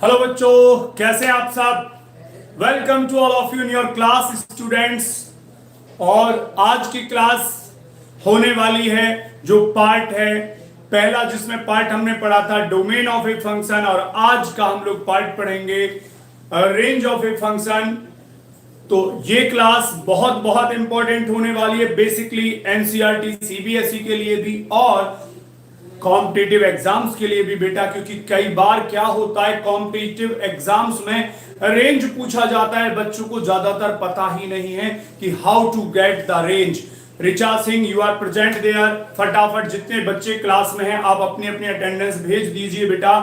Hello बच्चों, कैसे आप सब। Welcome to all of you in your class students. और आज की क्लास होने वाली है जो पार्ट है पहला, जिसमें पार्ट हमने पढ़ा था डोमेन ऑफ ए फंक्शन, और आज का हम लोग पार्ट पढ़ेंगे रेंज ऑफ ए फंक्शन। तो ये क्लास बहुत बहुत इंपॉर्टेंट होने वाली है बेसिकली एनसीईआरटी सीबीएसई के लिए भी और कॉम्पिटिटिव एग्जाम्स के लिए भी बेटा, क्योंकि कई बार क्या होता है कॉम्पिटिटिव एग्जाम्स में रेंज पूछा जाता है, बच्चों को ज्यादातर पता ही नहीं है कि how to get the range. Richa Singh, you are present there. फटाफट जितने बच्चे क्लास में हैं आप अपनी अपनी अटेंडेंस भेज दीजिए बेटा।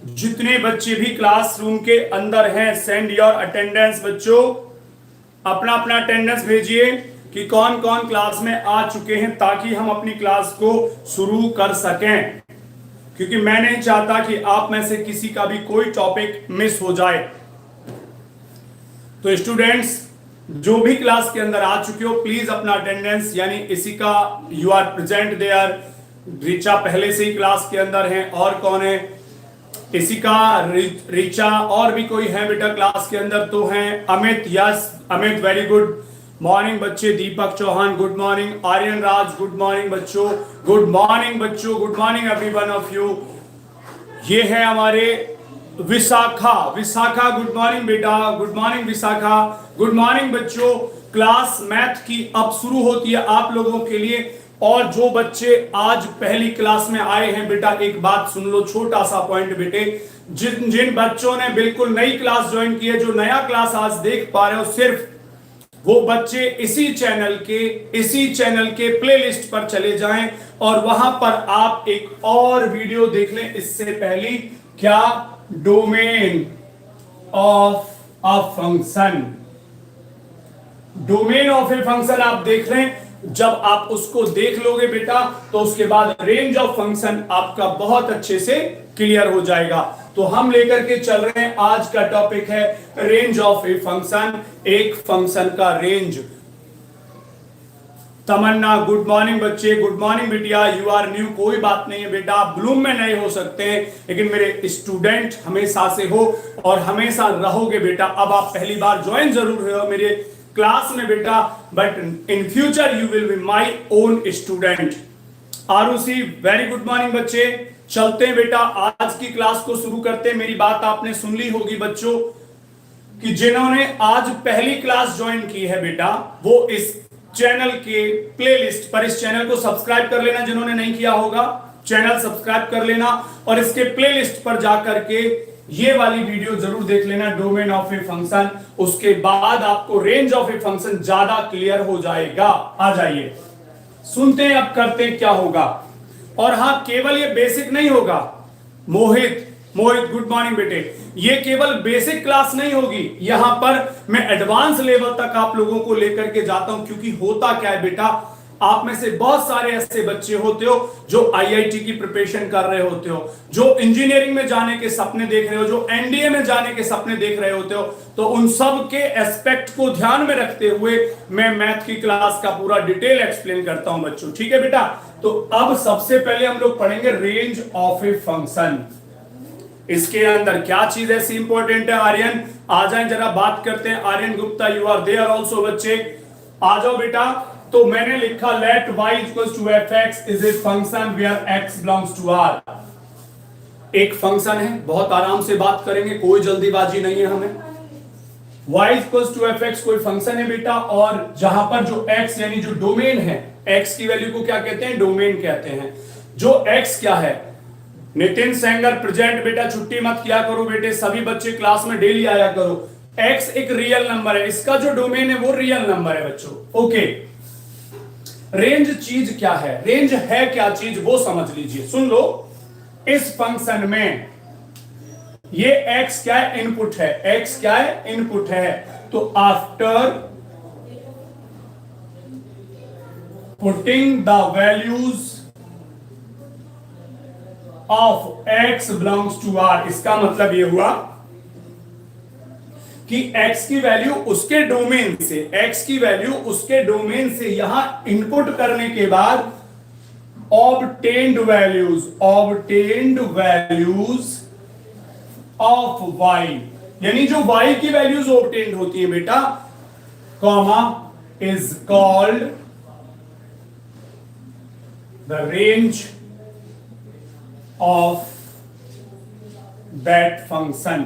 जितने बच्चे भी क्लासरूम के अंदर हैं, सेंड योर अटेंडेंस। बच्चों अपना अपना अटेंडेंस भेजिए कि कौन कौन क्लास में आ चुके हैं, ताकि हम अपनी क्लास को शुरू कर सकें, क्योंकि मैं नहीं चाहता कि आप में से किसी का भी कोई टॉपिक मिस हो जाए। तो स्टूडेंट्स जो भी क्लास के अंदर आ चुके हो, प्लीज अपना अटेंडेंस, यानी इसी का you are present there. Richa पहले से ही क्लास के अंदर है। और कौन है? इसी का रिचा, और भी कोई है बेटा क्लास के अंदर? तो है Amit. Yes Amit, very good morning बच्चे। दीपक चौहान, गुड मॉर्निंग। आर्यन राज, गुड मॉर्निंग बच्चों। गुड मॉर्निंग बच्चों, good morning every one of you. ये है हमारे विशाखा। विशाखा, गुड मॉर्निंग बेटा। Good morning Vishakha. Good morning बच्चों। क्लास मैथ की अब शुरू होती है आप लोगों के लिए। और जो बच्चे आज पहली क्लास में आए हैं बेटा, एक बात सुन लो, छोटा सा पॉइंट बेटे। जिन जिन बच्चों ने बिल्कुल नई क्लास ज्वाइन की है, जो नया क्लास आज देख पा रहे हो, सिर्फ वो बच्चे इसी चैनल के प्लेलिस्ट पर चले जाएं और वहां पर आप एक और वीडियो देख लें इससे पहले। क्या? Domain of a function. Domain of a function आप देख रहे हैं। जब आप उसको देख लोगे बेटा, तो उसके बाद रेंज ऑफ फंक्शन आपका बहुत अच्छे से क्लियर हो जाएगा। तो हम लेकर के चल रहे हैं, आज का टॉपिक है रेंज ऑफ ए फंक्शन, एक फंक्शन का रेंज। तमन्ना, गुड मॉर्निंग बच्चे। गुड मॉर्निंग बिटिया। यू आर न्यू, कोई बात नहीं है बेटा, आप ब्लूम में नहीं हो सकते हैं, लेकिन मेरे स्टूडेंट हमेशा से हो और हमेशा रहोगे बेटा। अब आप पहली बार ज्वाइन जरूर हुए हो मेरे क्लास में बेटा, but in future you will be my own student. Aarushi, very good morning बच्चे। चलते हैं बेटा, आज की क्लास को शुरू करते हैं। मेरी बात आपने सुन ली होगी बच्चों कि जिन्होंने आज पहली क्लास ज्वाइन की है बेटा, वो इस चैनल के प्लेलिस्ट पर इस चैनल को सब्सक्राइब कर लेना। जिन्होंने नहीं किया होगा चैनल सब्सक्राइब कर लेना और इसके प्लेलिस्ट पर जाकर के ये वाली वीडियो जरूर देख लेना, डोमेन ऑफ ए फंक्शन। उसके बाद आपको रेंज ऑफ ए फंक्शन ज्यादा क्लियर हो जाएगा। आ जाइए, सुनते हैं, अब करते हैं क्या होगा। और हां, केवल ये बेसिक नहीं होगा। मोहित, गुड मॉर्निंग बेटे। ये केवल बेसिक क्लास नहीं होगी, यहां पर मैं एडवांस लेवल तक आप लोगों को लेकर के जाता हूं। क्योंकि होता क्या है बेटा, आप में से बहुत सारे ऐसे बच्चे होते हो जो आईआईटी की प्रिपरेशन कर रहे होते हो, जो इंजीनियरिंग में जाने के सपने देख रहे हो, जो एनडीए में जाने के सपने देख रहे होते हो। तो उन सब के एस्पेक्ट को ध्यान में रखते हुए मैं मैथ की क्लास का पूरा डिटेल एक्सप्लेन करता हूं बच्चों, ठीक है बेटा। तो अब सबसे पहले हम लोग पढ़ेंगे रेंज ऑफ ए फंक्शन। इसके अंदर क्या चीज ऐसी इंपॉर्टेंट है? आर्यन आ जाए, जरा बात करते हैं। Aryan Gupta, you are there also बच्चे, आ जाओ बेटा। तो मैंने लिखा let y equals to fx is a function where x belongs to r। एक फंक्शन है, बहुत आराम से बात करेंगे, कोई जल्दीबाजी नहीं है हमें। y इक्वल्स टू fx कोई फंक्शन है बेटा, और जहां पर जो x यानी जो डोमेन है, x की वैल्यू को क्या कहते हैं? डोमेन कहते हैं। जो x क्या है? नितिन सेंगर प्रेजेंट बेटा, छुट्टी मत किया करो बेटे, सभी बच्चे क्लास में डेली आया करो। x एक रियल नंबर है, इसका जो डोमेन है वो रियल नंबर है बच्चों, ओके। रेंज चीज क्या है? रेंज है क्या चीज, वो समझ लीजिए, सुन लो। इस फंक्शन में ये x क्या है? इनपुट है। x क्या है? इनपुट है। तो after putting the values of x belongs to r, इसका मतलब ये हुआ कि x की वैल्यू उसके डोमेन से, x की वैल्यू उसके डोमेन से यहां इनपुट करने के बाद ऑब्टेन्ड वैल्यूज ऑफ वाई, यानी जो वाई की वैल्यूज ऑब्टेन्ड होती है बेटा, comma is called the range of that function.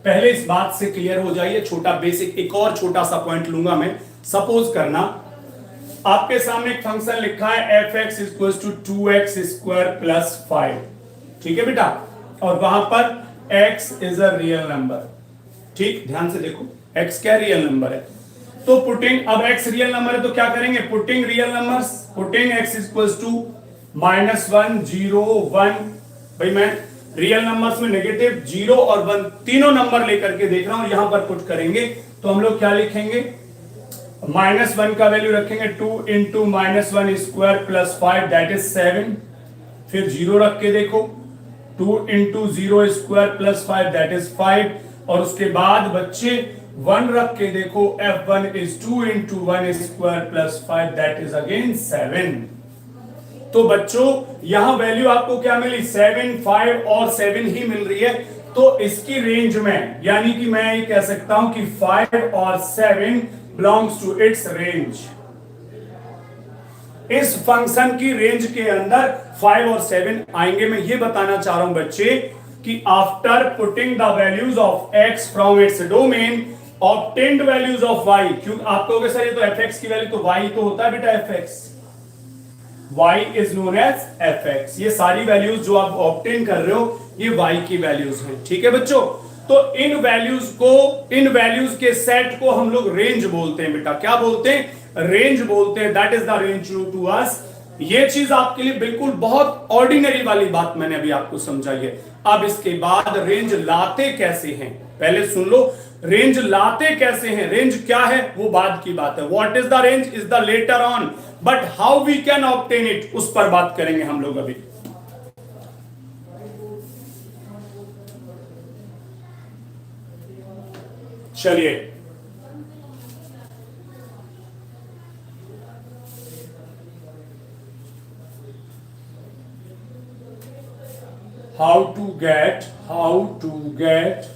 पहले इस बात से क्लियर हो जाइए, छोटा बेसिक एक और छोटा सा पॉइंट लूंगा मैं। सपोज करना आपके सामने एक फंक्शन लिखा है f x equal to 2x² plus 5, ठीक है बेटा, और वहां पर x is a real number. ठीक, ध्यान से देखो, x क्या रियल नंबर है, तो पुटिंग, अब x रियल नंबर है तो क्या करेंगे, putting real numbers, putting x equal to -1 0 1। भाई मैं रियल नंबर्स में नेगेटिव 0 और 1 तीनों नंबर लेकर के देख रहा हूं, यहां पर पुट करेंगे तो हम लोग क्या लिखेंगे, -1 का वैल्यू रखेंगे 2 इंटू -1² प्लस 5 दैट इज 7, फिर 0 रख के देखो 2 इंटू 0² प्लस 5 दैट इज 5, और उसके बाद बच्चे 1 रख के देखो f1 is 2 into 1² plus 5 that is again 7। तो बच्चों यहां वैल्यू आपको क्या मिली, 7 5 और 7 ही मिल रही है, तो इसकी रेंज में, यानी कि मैं ये कह सकता हूं कि 5 और 7 बिलोंग्स टू इट्स रेंज। इस फंक्शन की रेंज के अंदर 5 और 7 आएंगे। मैं ये बताना चाह रहा हूं बच्चे कि after putting the values of x from its domain obtained values of y, क्योंकि आप कहोगे सर ये तो fx की वैल्यू, तो y तो होता है बेटा fx, y is known as fx। ये सारी वैल्यूज जो आप ऑब्टेन कर रहे हो ये y की वैल्यूज हैं, ठीक है बच्चों। तो इन वैल्यूज के सेट को हम लोग रेंज बोलते हैं बेटा, क्या बोलते हैं, रेंज बोलते हैं, that is the range to us. ये चीज आपके लिए बिल्कुल बहुत ऑर्डिनरी वाली बात मैंने अभी आपको समझाई है। अब इसके बाद रेंज लाते कैसे हैं, पहले सुन लो, रेंज लाते कैसे हैं, रेंज क्या है वो बाद की बात है, what is the range is the later on, but how we can obtain it उस पर बात करेंगे हम लोग अभी। चलिए how to get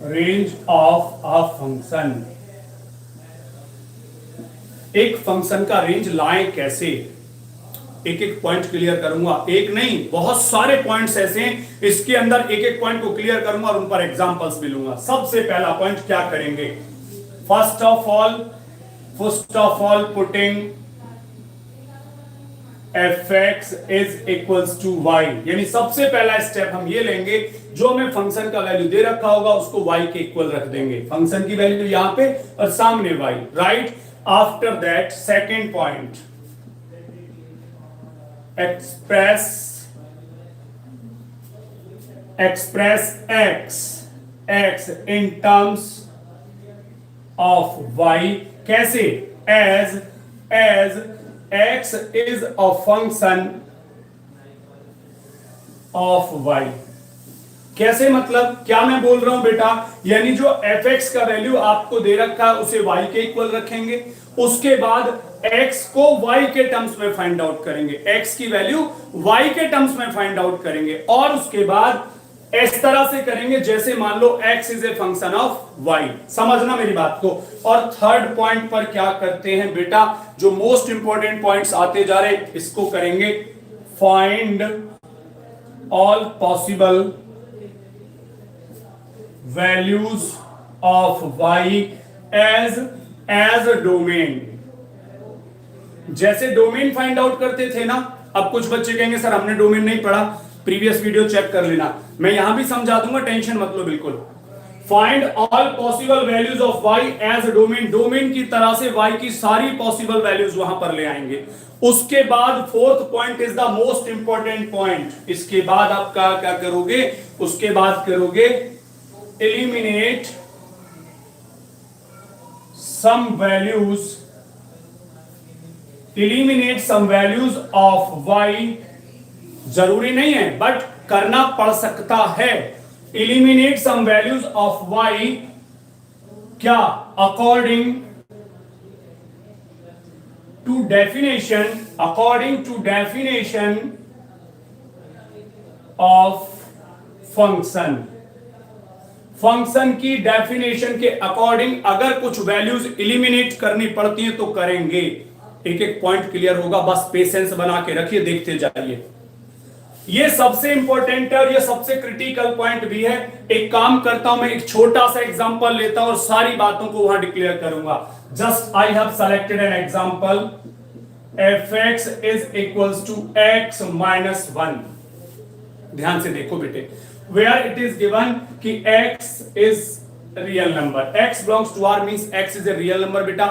range of a function। एक फंक्शन का रेंज लाएं कैसे, एक एक पॉइंट क्लियर करूंगा, एक नहीं बहुत सारे पॉइंट्स ऐसे हैं, इसके अंदर एक एक पॉइंट को क्लियर करूंगा और उन पर एग्जांपल्स भी लूंगा। सबसे पहला पॉइंट क्या करेंगे, first of all putting fx is equals to y, यानी सबसे पहला स्टेप हम ये लेंगे, जो हमें फंक्शन का वैल्यू दे रखा होगा उसको y के इक्वल रख देंगे, फंक्शन की वैल्यू यहां पे और सामने y, right. After that second point, express x in terms of y, कैसे, as x is a function of y। कैसे मतलब क्या मैं बोल रहा हूं बेटा, यानी जो fx का वैल्यू आपको दे रखा है उसे y के इक्वल रखेंगे, उसके बाद x को y के टर्म्स में फाइंड आउट करेंगे, x की वैल्यू y के टर्म्स में फाइंड आउट करेंगे, और उसके बाद इस तरह से करेंगे जैसे मान लो x is a function of y, समझना मेरी बात को। और थर्ड पॉइंट पर क्या करते हैं बेटा, जो मोस्ट इंपॉर्टेंट पॉइंट्स आते जा रहे इसको करेंगे, find all possible values of y as domain. जैसे डोमेन फाइंड आउट करते थे ना, अब कुछ बच्चे कहेंगे सर हमने डोमेन नहीं पढ़ा, प्रीवियस वीडियो चेक कर लेना, मैं यहां भी समझा दूंगा, टेंशन मत लो बिल्कुल। Find all possible values of y as domain, domain की तरह से y की सारी पॉसिबल वैल्यूज वहां पर ले आएंगे। उसके बाद fourth point is the most important point, इसके बाद आप क्या करोगे, उसके बाद करोगे eliminate some values of y, जरूरी नहीं है बट करना पड़ सकता है, eliminate some values of y, क्या, according to definition of function. Function की डेफिनेशन के अकॉर्डिंग अगर कुछ वैल्यूज एलिमिनेट करनी पड़ती हैं तो करेंगे। एक एक पॉइंट क्लियर होगा, बस पेशेंस बना के रखिए, देखते जाइए। ये सबसे इंपॉर्टेंट है और ये सबसे क्रिटिकल पॉइंट भी है। एक काम करता हूं, मैं एक छोटा सा एग्जांपल लेता हूं और सारी बातों को वहां डिक्लेयर करूंगा। Just I have selected an example, fx is equals to x minus 1। ध्यान से देखो बेटे, वेयर इट इज गिवन कि x is real number, x belongs to r means x is a real number बेटा।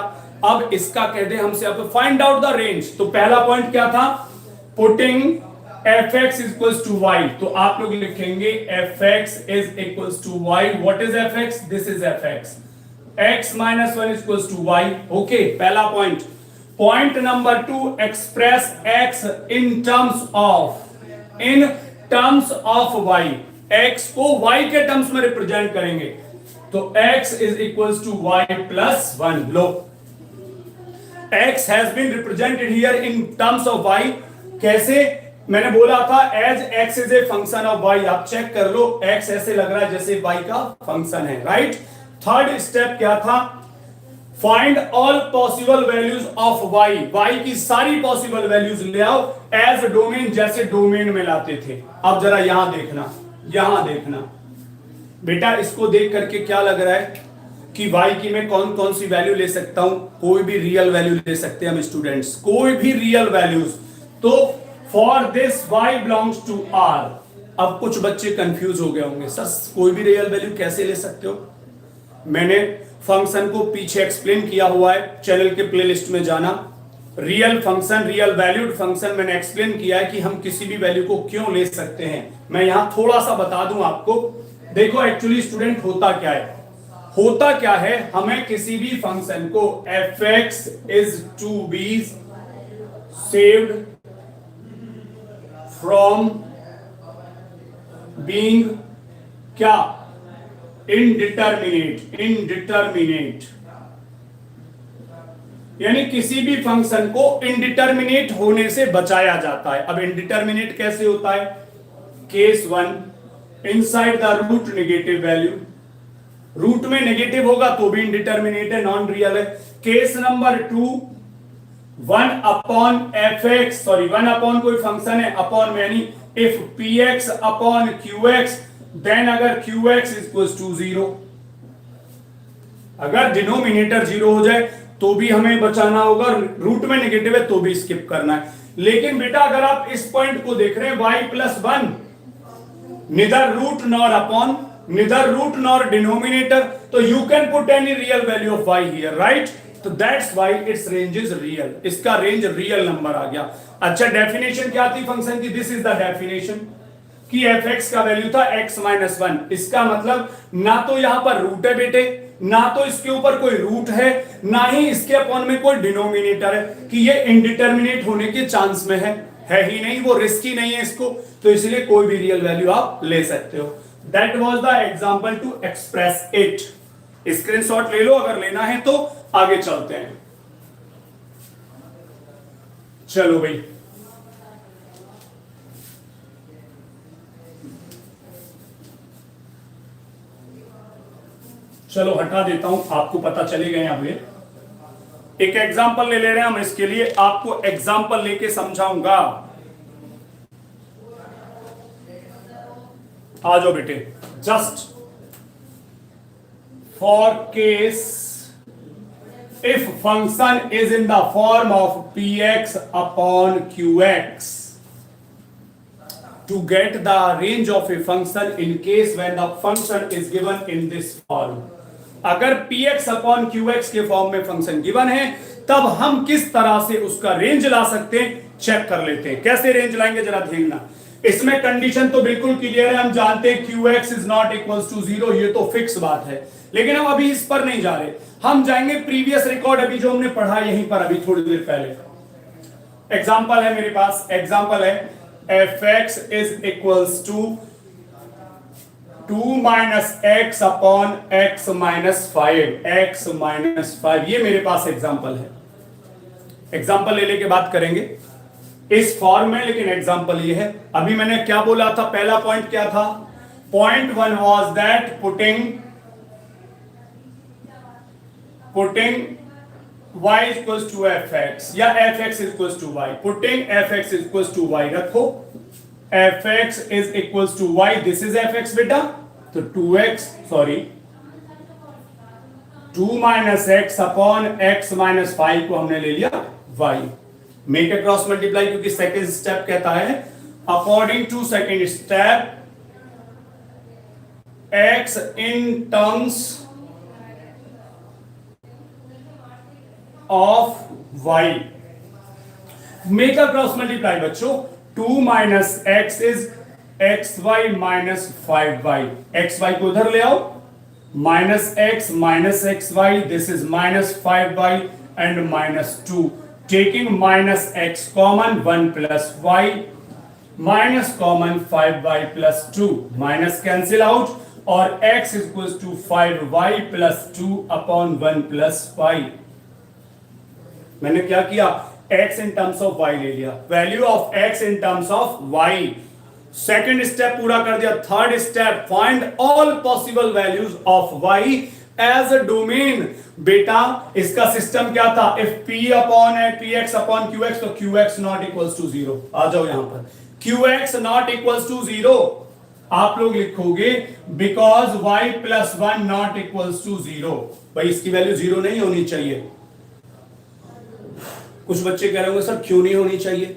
अब इसका कहते हैं हमसे, अब फाइंड आउट द रेंज। तो पहला पॉइंट क्या था, putting fx equals to y। तो आप लोग लिखेंगे fx is equals to y। What is fx? This is fx। x minus 1 equals to y। Okay, पहला point. Point number 2, express x in terms of y। x को y के terms में represent करेंगे, तो x is equals to y plus 1। लो, x has been represented here in terms of y। कैसे? मैंने बोला था as x is a function of y। आप चेक कर लो, x ऐसे लग रहा है जैसे y का फंक्शन है, राइट। थर्ड स्टेप क्या था, find all possible values of y। y की सारी पॉसिबल वैल्यूज ले आओ एज डोमेन, जैसे डोमेन में लाते थे। अब जरा यहां देखना, यहां देखना बेटा, इसको देख करके क्या लग रहा है कि y की मैं कौन कौन सी वैल्यू ले सकता हूं? कोई भी रियल वैल्यू ले सकते हैं हम स्टूडेंट्स, कोई भी रियल वैल्यूज। तो for this y belongs to r। अब कुछ बच्चे कंफ्यूज हो गए होंगे, सर कोई भी रियल वैल्यू कैसे ले सकते हो? मैंने फंक्शन को पीछे एक्सप्लेन किया हुआ है, चैनल के प्लेलिस्ट में जाना। Real function, real valued function मैंने एक्सप्लेन किया है कि हम किसी भी वैल्यू को क्यों ले सकते हैं। मैं यहां थोड़ा सा बता दूं आपको। देखो एक्चुअली स्टूडेंट होता क्या है, होता क्या है, हमें किसी भी फंक्शन को fx is to be saved from being क्या, इनडिटरमिनेट। इनडिटरमिनेट यानी किसी भी फंक्शन को इनडिटरमिनेट होने से बचाया जाता है। अब इनडिटरमिनेट कैसे होता है? Case 1, inside the root negative value. Root में नेगेटिव होगा तो भी इनडिटरमिनेट है, नॉन रियल है। Case number 2, 1 upon fx, sorry 1 upon कोई फंक्शन है, अपॉन में यानी if px upon qx, then अगर qx इक्वल्स टू 0। अगर डिनोमिनेटर 0 हो जाए तो भी हमें बचाना होगा, रूट में नेगेटिव है तो भी स्किप करना है। लेकिन बेटा अगर आप इस पॉइंट को देख रहे हैं y plus 1, neither root nor upon, neither root nor denominator, तो you can put any real value of y here, right. तो that's why its range is real, इसका रेंज रियल नंबर आ गया। अच्छा, डेफिनेशन क्या थी फंक्शन की? This is the definition कि fx का वैल्यू था x माइनस 1। इसका मतलब ना तो यहां पर रूट है बेटे, ना तो इसके ऊपर कोई रूट है, ना ही इसके अपॉन में कोई डिनोमिनेटर है कि ये इनडिटरमिनेट होने के चांस में है ही नहीं, वो रिस्की नहीं है इसको, तो इसलिए कोई भी रियल वैल्यू आप ले सकते हो। That was the example to express it. Screenshot ले लो अगर लेना है तो, आगे चलते हैं। चलो भाई, चलो हटा देता हूं, आपको पता चलेगा यहां पे। एक एग्जांपल ले रहे हैं हम, इसके लिए आपको एग्जांपल लेके समझाऊंगा। आ जाओ बेटे। Just for case if function is in the form of px upon qx, to get the range of a function in case when the function is given in this form। अगर px upon qx के form में function given है, तब हम किस तरह से उसका रेंज ला सकते हैं, चेक कर लेते हैं। कैसे रेंज लाएंगे जरा देखना। इसमें कंडीशन तो बिल्कुल क्लियर है, हम जानते हैं qx is not equals to 0, ये तो फिक्स बात है। लेकिन हम अभी इस पर नहीं जा रहे, हम जाएंगे प्रीवियस रिकॉर्ड, अभी जो हमने पढ़ा यहीं पर अभी थोड़ी देर पहले। एग्जाम्पल है मेरे पास, एग्जाम्पल है fx is equals to 2 minus x upon x minus 5, x minus 5, ये मेरे पास एग्जाम्पल है। एग्जाम्पल ले लेके बात करेंगे। इस फॉर्म में, लेकिन एग्जांपल ये है। अभी मैंने क्या बोला था, पहला पॉइंट क्या था? Point one was that putting y equals to fx या fx equals to y, putting fx equals to y रखो, fx is equals to y, this is fx बेटा, तो 2x sorry 2 minus x upon x minus 5 को हमने ले लिया y। Make a cross multiply, क्योंकि second step कहता है according to second step x in terms of y, make a cross multiply बच्चों। 2 minus x is xy minus 5y, xy को उधर ले आओ, minus x minus xy, this is minus 5y and minus 2, taking minus x common 1 plus y minus common 5y plus 2, minus cancel out और x is equals to 5y plus 2 upon 1 plus y। मैंने क्या किया, x in terms of y ले लिया, value of x in terms of y। Second step पूरा कर दिया। Third step, find all possible values of y as a domain. बेटा इसका सिस्टम क्या था, if p upon px upon qx, तो qx नॉट इक्वल्स टू 0। आ जाओ यहां पर, qx नॉट इक्वल्स टू 0 आप लोग लिखोगे because y plus 1 not equals to 0। भाई इसकी वैल्यू 0 नहीं होनी चाहिए। कुछ बच्चे कह रहे होंगे सर क्यों नहीं होनी चाहिए,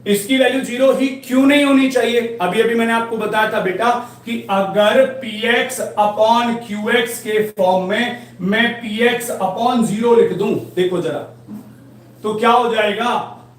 इसकी वैल्यू 0 ही क्यों नहीं होनी चाहिए? अभी अभी मैंने आपको बताया था बेटा कि अगर px अपॉन qx के फॉर्म में मैं px अपॉन 0 लिख दूं, देखो जरा, तो क्या हो जाएगा,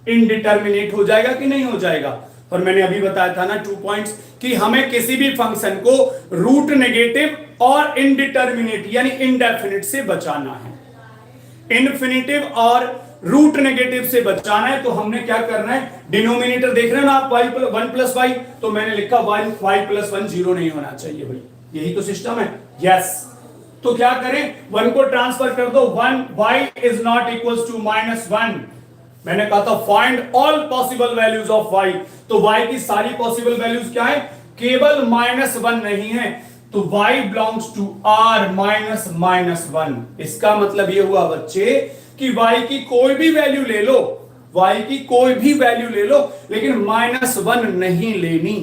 इनडिटर्मिनेट हो जाएगा कि नहीं हो जाएगा? और मैंने अभी बताया था ना 2 पॉइंट्स कि हमें किसी भी फंक्शन को रूट नेगेटिव और इनडिटर्मिनेट यानी इनडेफिनिट से बचाना है। इन्फिनिटिव और रूट नेगेटिव से बचाना है, तो हमने क्या करना है, डिनोमिनेटर देख रहे हैं ना आप, वन प्लस वाई, तो मैंने लिखा वाई प्लस 1 0 नहीं होना चाहिए भाई, यही तो सिस्टम है। यस, तो क्या करें, 1 को ट्रांसफर कर दो, 1 y is not equals to -1। मैंने कहा था find all possible values of y, तो y की सारी पॉसिबल वैल्यूज क्या है, केवल -1 नहीं है, तो y बिलोंग्स टू r -1। इसका मतलब ये हुआ बच्चे कि y की कोई भी वैल्यू ले लो, y की कोई भी वैल्यू ले लो, लेकिन -1 नहीं लेनी।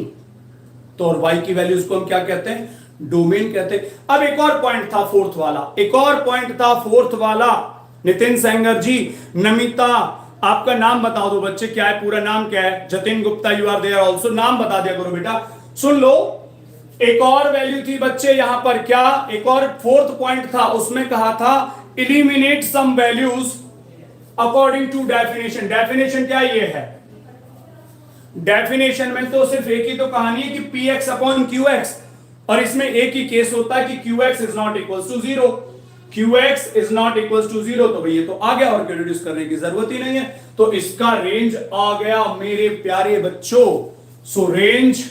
तो और y की वैल्यूज को हम क्या कहते हैं, डोमेन कहते हैं। अब एक और पॉइंट था फोर्थ वाला, एक और पॉइंट था फोर्थ वाला। नितिन सेंगर जी, नमिता, आपका नाम बता दो बच्चे, क्या है पूरा नाम क्या है? Jatin Gupta, you are there also, नाम बता दिया करो बेटा। सुन लो, एक और वैल्यू थी बच्चे यहां पर, क्या एक और फोर्थ पॉइंट था, उसमें कहा था eliminate some values according to definition। definition क्या ये है, definition में तो सिर्फ एक ही तो कहानी है कि px अपॉन qx, और इसमें एक ही केस होता है कि qx is not equals to 0, qx is not equals to 0। तो भाई ये तो आ गया, और रिड्यूस करने की जरूरत ही नहीं है, तो इसका रेंज आ गया मेरे प्यारे बच्चों। सो range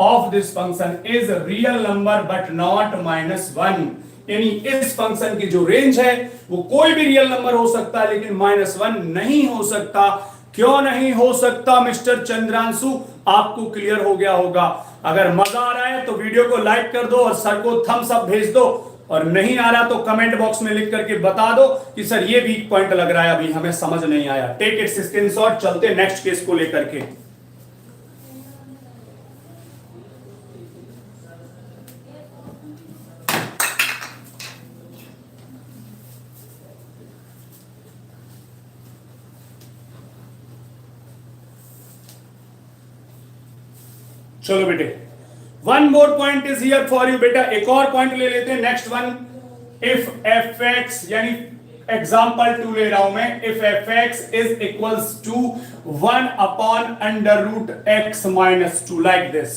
of this function is real number but not -1, यानी इस फंक्शन की जो रेंज है वो कोई भी रियल नंबर हो सकता है, लेकिन -1 नहीं हो सकता। क्यों नहीं हो सकता मिस्टर चंद्रांशु, आपको क्लियर हो गया होगा। अगर मजा आ रहा है तो वीडियो को लाइक कर दो और सर को थम्स अप भेज दो, और नहीं आ रहा तो कमेंट बॉक्स में लिख करके बता दो कि सर ये वीक पॉइंट लग रहा है, अभी हमें समझ नहीं आया। टेक इट्स स्क्रीनशॉट, चलते नेक्स्ट केस को लेकर के। चलो बेटे, one more point is here for you. बेटा एक और पॉइंट ले लेते हैं, नेक्स्ट वन, इफ fx, यानी एग्जांपल 2 ले रहा हूं मैं, if fx is equals to 1 upon √x - 2 like this.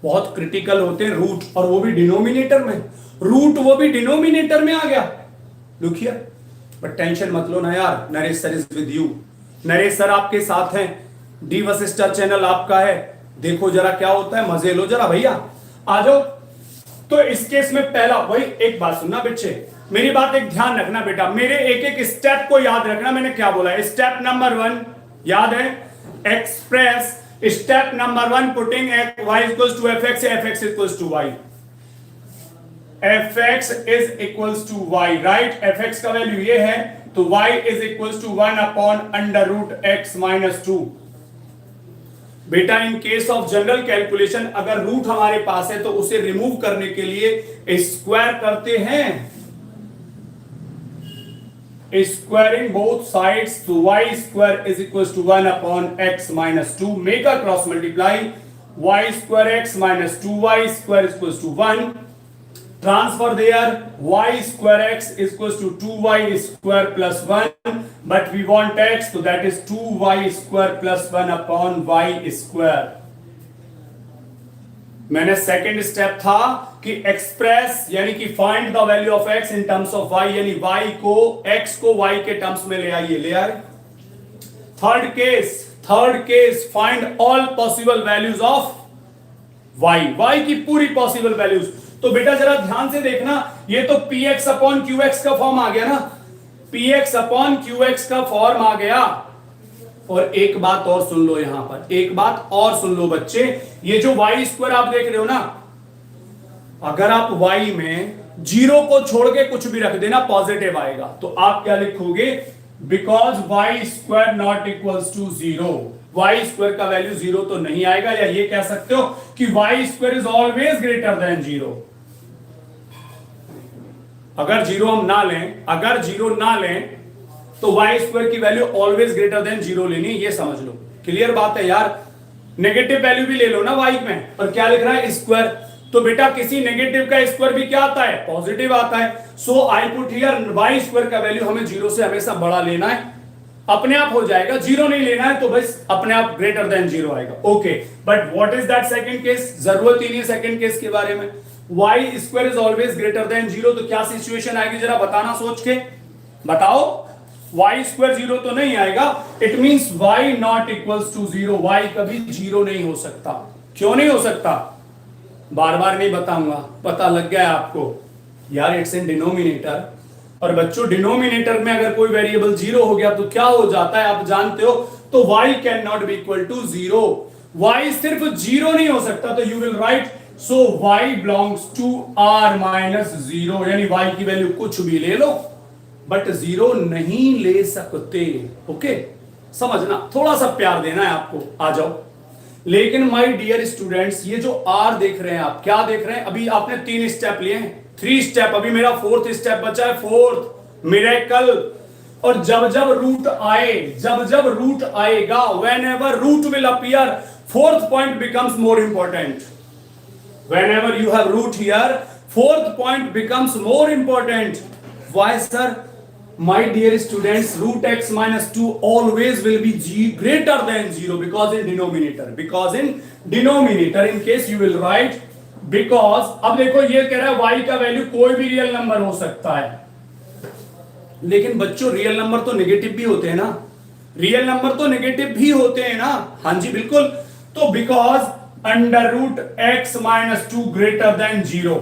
बहुत क्रिटिकल होते हैं रूट, और वो भी डिनोमिनेटर में, रूट वो भी डिनोमिनेटर में आ गया। लुक हियर, बट टेंशन मत लो ना यार, Naresh sir is with you, Naresh sir आपके साथ हैं, डी वशिष्ठा चैनल आपका है, देखो जरा क्या होता है, मजे लो जरा भैया, आ जाओ। तो इस केस में पहला, वही एक बात सुनना बच्चे, मेरी बात एक ध्यान रखना बेटा, मेरे एक एक स्टेप को याद रखना। मैंने क्या बोला है? स्टेप नंबर 1 याद है, express step number 1 putting y equals to fx, fx equals to y, fx is equals to y, right? fx का वैल्यू ये है, तो y is equals to 1 upon under root x minus 2। बेटा in case of general calculation अगर root हमारे पास है तो उसे रिमूव करने के लिए स्क्वायर करते हैं, स्क्वायरिंग बोथ साइड्स, तो y square is equals to 1 upon x minus 2, make a cross multiply, y square x minus 2y square is equals to 1, transfer there, y square x is equals to 2y square plus 1, but we want x, so that is 2y square plus 1 upon y square। मैंने second step था कि express यानी कि find the value of x in terms of y, यानी y को x को y के terms में ले आइए, ले आए। Third case find all possible values of y की पूरी पॉसिबल वैल्यूज। तो बेटा जरा ध्यान से देखना, ये तो px अपॉन qx का फॉर्म आ गया ना, px अपॉन qx का फॉर्म आ गया। और एक बात और सुन लो, यहां पर एक बात और सुन लो बच्चे, ये जो y स्क्वायर आप देख रहे हो ना, अगर आप y में जीरो को छोड़ के कुछ भी रख देना पॉजिटिव आएगा, तो आप क्या लिखोगे? Because y square not equals to 0, y square का वैल्यू 0 तो नहीं आएगा, या ये कह सकते हो कि y square is always greater than 0। अगर जीरो हम ना लें, अगर जीरो ना लें तो y स्क्वायर की वैल्यू ऑलवेज ग्रेटर देन 0 लेनी, ये समझ लो। क्लियर बात है यार? नेगेटिव वैल्यू भी ले लो ना y में, और क्या लिख रहा है? स्क्वायर। तो बेटा किसी नेगेटिव का स्क्वायर भी क्या आता है? पॉजिटिव आता है। So I put here y square का वैल्यू हमें 0 से हमेशा बड़ा लेना है, अपने आप हो जाएगा। 0 नहीं लेना है तो बस अपने आप ग्रेटर देन 0 आएगा। Okay, but what is that second case? जरूरत ही नहीं सेकंड केस के बारे में। y square is always greater than 0, तो क्या सिचुएशन आएगी जरा बताना सोच के, बताओ। y स्क्वायर 0 तो नहीं आएगा, it means y not equals to 0, y कभी 0 नहीं हो सकता। क्यों नहीं हो सकता? बार बार नहीं बताऊंगा, पता लग गया आपको यार, इट्स इन डिनोमिनेटर। और बच्चों डिनोमिनेटर में अगर कोई वेरिएबल 0 हो गया तो क्या हो जाता है आप जानते हो? तो y can not be equal to 0, y सिर्फ 0 नहीं हो सकता, तो you will write so y belongs to r minus 0, यानी y की वैल्यू कुछ भी ले लो बट 0 नहीं ले सकते। ओके, समझना, थोड़ा सा प्यार देना है आपको, आ जाओ। लेकिन माय डियर स्टूडेंट्स, ये जो r देख रहे हैं आप, क्या देख रहे हैं? अभी आपने 3 स्टेप लिए हैं, 3 स्टेप, अभी मेरा 4th स्टेप बचा है, 4th मिरेकल। और जब जब रूट आए, जब जब रूट आएगा, whenever root will appear, 4th point becomes more important. Whenever you have root here, 4th point becomes more important. Why, sir? My dear students, root x minus 2 always will be greater than 0 because in denominator. Because in denominator, in case you will write because, अब देखो ये कह रहा है y का value कोई भी real number हो सकता है, लेकिन बच्चों रियल नंबर तो नेगेटिव भी होते हैं ना, रियल नंबर तो नेगेटिव भी होते हैं ना। हाँ जी बिल्कुल। तो because under root x minus 2 greater than 0,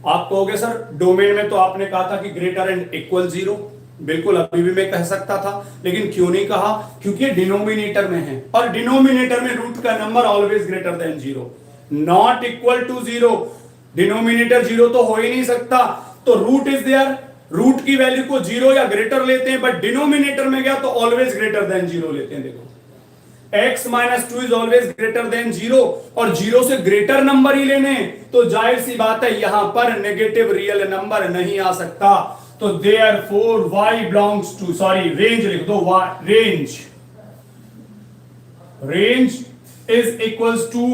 आप कहोगे सर डोमेन में तो आपने कहा था कि ग्रेटर एंड इक्वल 0, बिल्कुल अभी भी मैं कह सकता था, लेकिन क्यों नहीं कहा? क्योंकि डिनोमिनेटर में है, और डिनोमिनेटर में रूट का number always greater than 0, not equal to 0। Denominator 0 तो हो ही नहीं सकता, तो रूट इज देयर, रूट की वैल्यू को 0 या ग्रेटर लेते हैं, बट डिनोमिनेटर में गया तो ऑलवेज ग्रेटर देन 0 लेते हैं। देखो x minus 2 is always greater than 0, और 0 से ग्रेटर नंबर ही लेने, तो जाहिर सी बात है यहां पर नेगेटिव रियल नंबर नहीं आ सकता। तो therefore y belongs to, sorry range लिख दो, range is equals to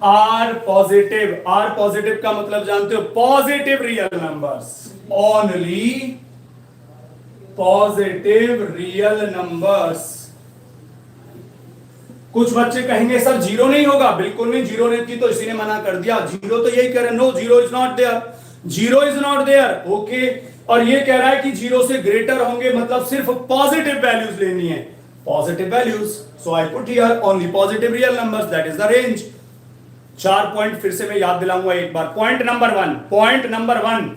r positive. r positive का मतलब जानते हो? Positive real numbers, only positive real numbers. कुछ बच्चे कहेंगे सर 0 नहीं होगा, बिल्कुल नहीं, 0 नहीं थी तो इसी ने मना कर दिया, 0 तो यही कह रहे, no 0 is not there, 0 is not there. Okay, और ये कह रहा है कि 0 से ग्रेटर होंगे, मतलब सिर्फ पॉजिटिव वैल्यूज लेनी है, positive values. So I put here only positive real numbers, that is the range. 4 point फिर से मैं याद दिलाऊंगा एक बार। Point number 1,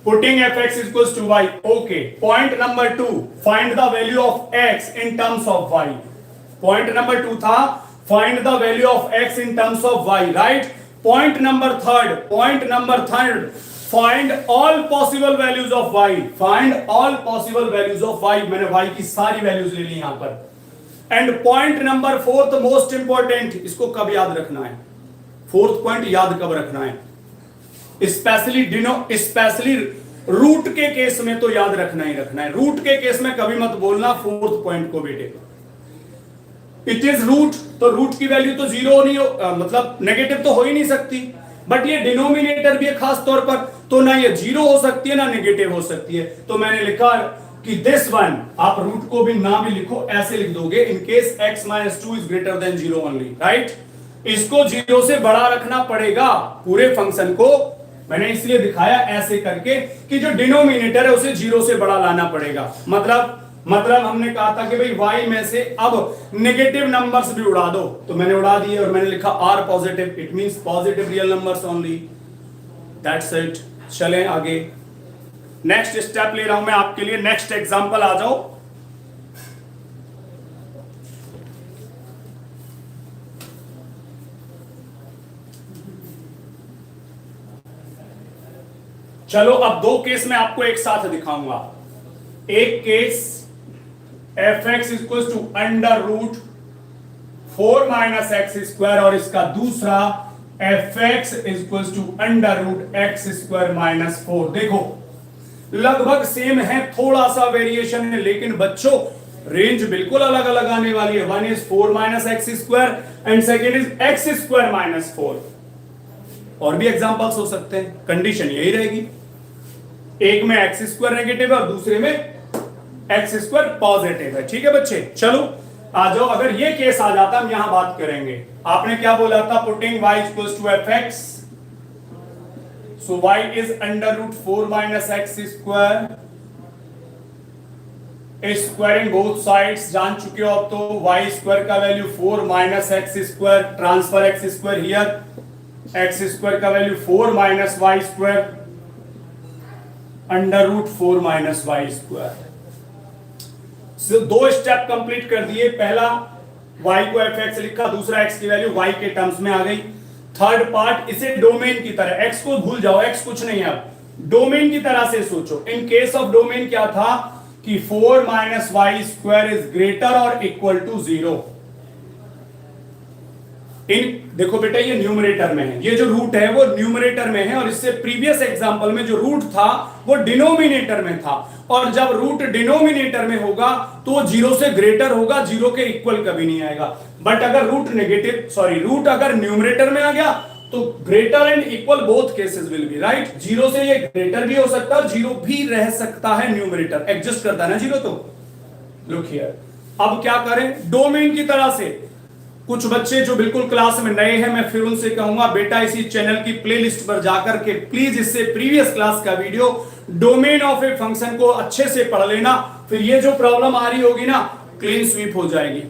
Putting fx equals to y. Okay. Point number 2. Find the value of x in terms of y. Point number 2 था find the value of x in terms of y. Right? Point number 3. Find all possible values of y. Find all possible values of y. मैंने y की सारी values ले ली यहां पर. And point number 4 most important. इसको कब याद रखना है? फोर्थ पॉइंट याद कब रखना है? स्पेशली रूट के केस में तो याद रखना ही रखना है. रूट के केस में कभी मत बोलना फोर्थ पॉइंट को बेटे. इट इज रूट, तो रूट की वैल्यू तो जीरो नहीं हो, मतलब नेगेटिव तो हो ही नहीं सकती. बट ये डिनोमिनेटर भी है खास तौर पर, तो ना ये जीरो हो सकती है ना नेगेटिव हो सकती है. तो मैंने लिखा कि दिस वन, आप रूट को भी ना भी लिखो, ऐसे लिख दोगे in case x - 2 is greater than 0 only. Right? इसको जीरो से बड़ा रखना पड़ेगा पूरे फंक्शन को. मैंने इसलिए दिखाया ऐसे करके कि जो डिनोमिनेटर है उसे जीरो से बड़ा लाना पड़ेगा. मतलब हमने कहा था कि भाई y में से अब नेगेटिव नंबर्स भी उड़ा दो, तो मैंने उड़ा दिए और मैंने लिखा r positive. It means positive real numbers only. That's it. चलें आगे. नेक्स्ट स्टेप ले रहा हूं मैं आपके लिए. नेक्स्ट एग्जांपल आ जाओ. चलो अब दो केस में आपको एक साथ दिखाऊंगा. एक case fx equal to under root 4 - x², और इसका दूसरा fx equal to under root x² - 4. देखो लगभग सेम है, थोड़ा सा वेरिएशन है, लेकिन बच्चों रेंज बिल्कुल अलग अलग आने वाली है. One is 4 - x² and second is x² - 4. और भी एग्जांपल्स हो सकते हैं, कंडीशन यही रहेगी. एक में x² नेगेटिव है और दूसरे में x² पॉजिटिव है. ठीक है बच्चे, चलो आ जाओ. अगर ये केस आ जाता हम यहां बात करेंगे. आपने क्या बोला था? Putting y equals to fx, so y is under root 4 - x². Squaring both sides जान चुके हो अब तो. y² का value 4 - x², transfer x² here. x² का value 4 - y², under root 4 - y². दो स्टेप कंप्लीट कर दिए. पहला y को fx लिखा, दूसरा x की वैल्यू y के टर्म्स में आ गई. थर्ड पार्ट, इसे डोमेन की तरह, x को भूल जाओ, x कुछ नहीं है, अब डोमेन की तरह से सोचो. इन केस ऑफ डोमेन क्या था कि 4 - y² इज ग्रेटर और इक्वल टू 0. देखो बेटा ये न्यूमरेटर में है, ये जो रूट है वो न्यूमरेटर में है, और इससे प्रीवियस एग्जांपल में जो रूट था वो डिनोमिनेटर में था. और जब रूट डिनोमिनेटर में होगा तो जीरो से ग्रेटर होगा, जीरो के इक्वल कभी नहीं आएगा. बट अगर रूट अगर न्यूमरेटर में आ गया तो greater and equal both cases will be. Right? Zero से ये ग्रेटर भी हो सकता है और जीरो भी रह सकता है. न्यूमरेटर एग्जिस्ट करता है ना जीरो. तो लुक हियर, अब क्या करें? डोमेन की तरह से. कुछ बच्चे जो बिल्कुल क्लास में नए हैं, मैं फिर उनसे कहूंगा बेटा इसी चैनल की प्लेलिस्ट पर जाकर के प्लीज इससे प्रीवियस क्लास का video domain of a function को अच्छे से पढ़ लेना. फिर ये जो प्रॉब्लम आ रही होगी ना, क्लीन स्वीप हो जाएगी.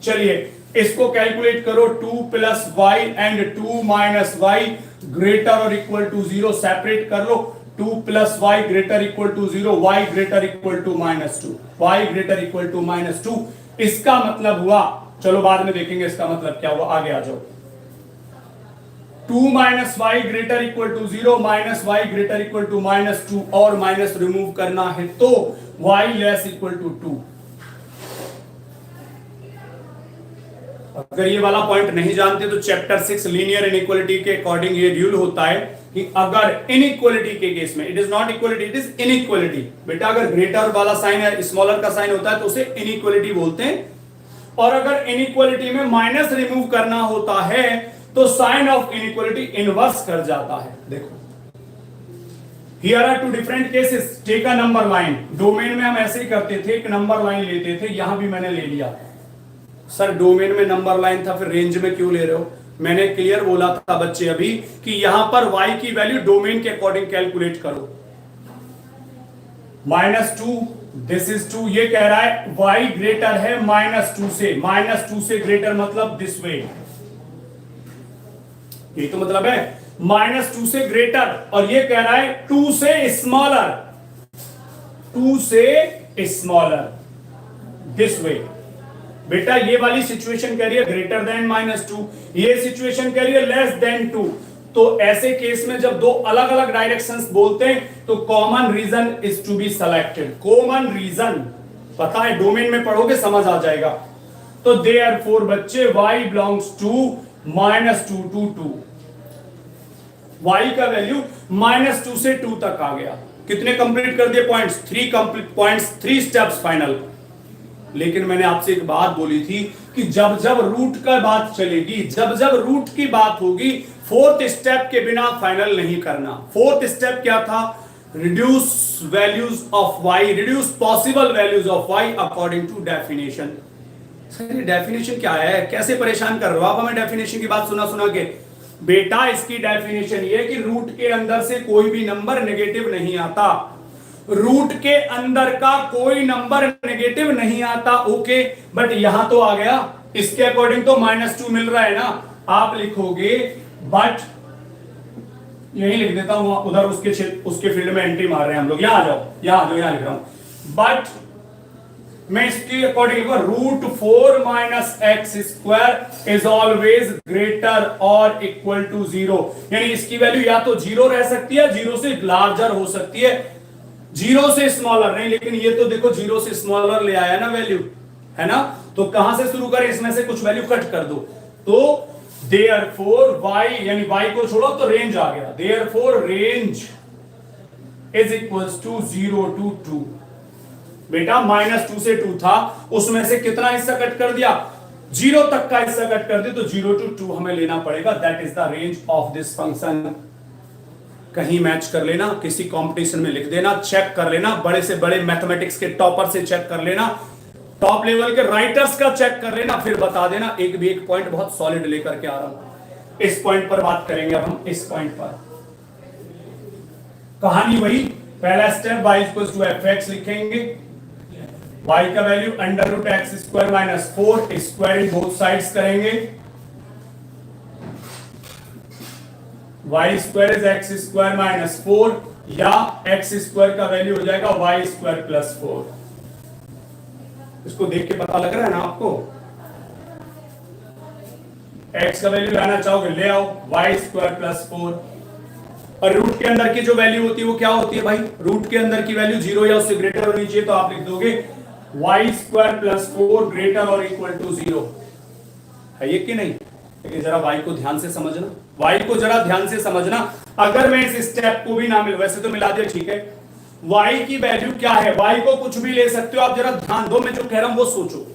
चलिए इसको कैलकुलेट करो. 2 + y एंड 2 - y ग्रेटर और इक्वल टू 0. सेपरेट कर लो. 2 + y greater equal to 0, y greater equal to -2, y greater equal to -2. इसका मतलब हुआ, चलो बाद में देखेंगे इसका मतलब क्या हुआ, आगे आ जाओ. 2 - y greater equal to 0, -y greater equal to -2, और माइनस रिमूव करना है तो y लेस इक्वल टू 2. अगर ये वाला पॉइंट नहीं जानते तो चैप्टर 6 लीनियर इनइक्वालिटी के अकॉर्डिंग ये रूल होता है कि अगर इनइक्वालिटी के केस में, it is not equality, it is inequality. बेटा अगर ग्रेटर वाला साइन है, स्मॉलर का साइन होता है तो उसे इनइक्वालिटी बोलते हैं. और अगर इनइक्वालिटी में माइनस रिमूव करना होता है तो साइन ऑफ इनइक्वालिटी इनवर्स कर जाता है. देखो here are two different cases. Take a number line. Domain में हम ऐसे ही करते थे, एक नंबर लाइन लेते थे. यहां भी मैंने ले लिया. सर डोमेन में नंबर लाइन था, फिर रेंज में क्यों ले रहे हो? मैंने क्लियर बोला था बच्चे अभी कि यहां पर y की वैल्यू डोमेन के अकॉर्डिंग कैलकुलेट करो. -2, दिस इज 2. ये कह रहा है y ग्रेटर है -2 से. -2 से ग्रेटर मतलब दिस वे. ये तो मतलब है -2 से ग्रेटर, और ये कह रहा है 2 से स्मॉलर, 2 से स्मॉलर, दिस वे। बेटा ये वाली सिचुएशन कह रही है ग्रेटर देन -2, ये सिचुएशन कह रही है लेस देन 2। तो ऐसे केस में जब दो अलग अलग डायरेक्शंस बोलते हैं तो common region is to be selected. Common region पता है, डोमेन में पढ़ोगे समझ आ जाएगा। तो देयरफॉर बच्चे y belongs to -2 to 2, y का वैल्यू -2 से 2 तक आ गया। कितने कंप्लीट कर दिए points? 3 complete points, 3 steps final. लेकिन मैंने आपसे एक बात बोली थी कि जब जब रूट का बात चलेगी, जब जब रूट की बात होगी, फोर्थ स्टेप के बिना फाइनल नहीं करना। फोर्थ स्टेप क्या था? Reduce values of y, reduce possible values of y according to definition. Sir ये डेफिनेशन क्या है, कैसे परेशान कर रहे हो आप हमें डेफिनेशन की बात सुना सुना के? बेटा इसकी डेफिनेशन ये है कि रूट के अंदर से कोई भी नंबर नेगेटिव नहीं आता, रूट के अंदर का कोई नंबर नेगेटिव नहीं आता। ओके, बट यहां तो आ गया, इसके अकॉर्डिंग तो -2 मिल रहा है ना। आप लिखोगे बट, यही लिख देता हूं, उधर उसके फील्ड में एंट्री मार रहे हैं हम लोग। यहां आ जाओ, यहां लिख रहा हूं बट मैं इसके according √4 - x² is always greater और इक्वल टू 0। यानी इसकी वैल्यू या तो 0 रह सकती है, 0 से लार्जर हो सकती है, 0 से स्मॉलर नहीं। लेकिन ये तो देखो 0 से स्मॉलर ले आया ना वैल्यू, है ना। तो कहां से शुरू करें? इसमें से कुछ वैल्यू कट कर दो। तो देयरफॉर y, यानी y को छोड़ो तो रेंज आ गया। Therefore range is equals to 0 to 2। बेटा -2 से 2 था, उसमें से कितना हिस्सा कट कर दिया? 0 तक का हिस्सा कट कर दिया, तो 0 to 2 हमें लेना पड़ेगा। That is the range of this function. कहीं मैच कर लेना, किसी कंपटीशन में लिख देना, चेक कर लेना, बड़े से बड़े मैथमेटिक्स के टॉपर से चेक कर लेना, टॉप लेवल के राइटर्स का चेक कर लेना, फिर बता देना। एक भी एक पॉइंट बहुत सॉलिड लेकर के आ रहा हूं। इस पॉइंट पर बात करेंगे अब हम। इस पॉइंट पर कहानी वही, पहला स्टेप y = fx लिखेंगे, y का value √x² - 4 square in both sides करेंगे। y² इज x² - 4 या x² का वैल्यू हो जाएगा y² + 4। इसको देख के पता लग रहा है ना आपको? x का वैल्यू लाना चाहोगे ले आओ, y² + 4। और रूट के अंदर की जो वैल्यू होती है वो क्या होती है भाई? रूट के अंदर की वैल्यू 0 या उससे ग्रेटर होनी चाहिए, तो आप लिख दोगे y² + 4 ग्रेटर और इक्वल टू 0। है ये कि नहीं? लेकिन जरा y को ध्यान से समझना, y को जरा ध्यान से समझना। अगर मैं इस स्टेप को भी ना मिल, वैसे तो मिला दिया ठीक है, y की वैल्यू क्या है? y को कुछ भी ले सकते हो आप, जरा ध्यान दो, मैं जो कह रहा हूं वो सोचो।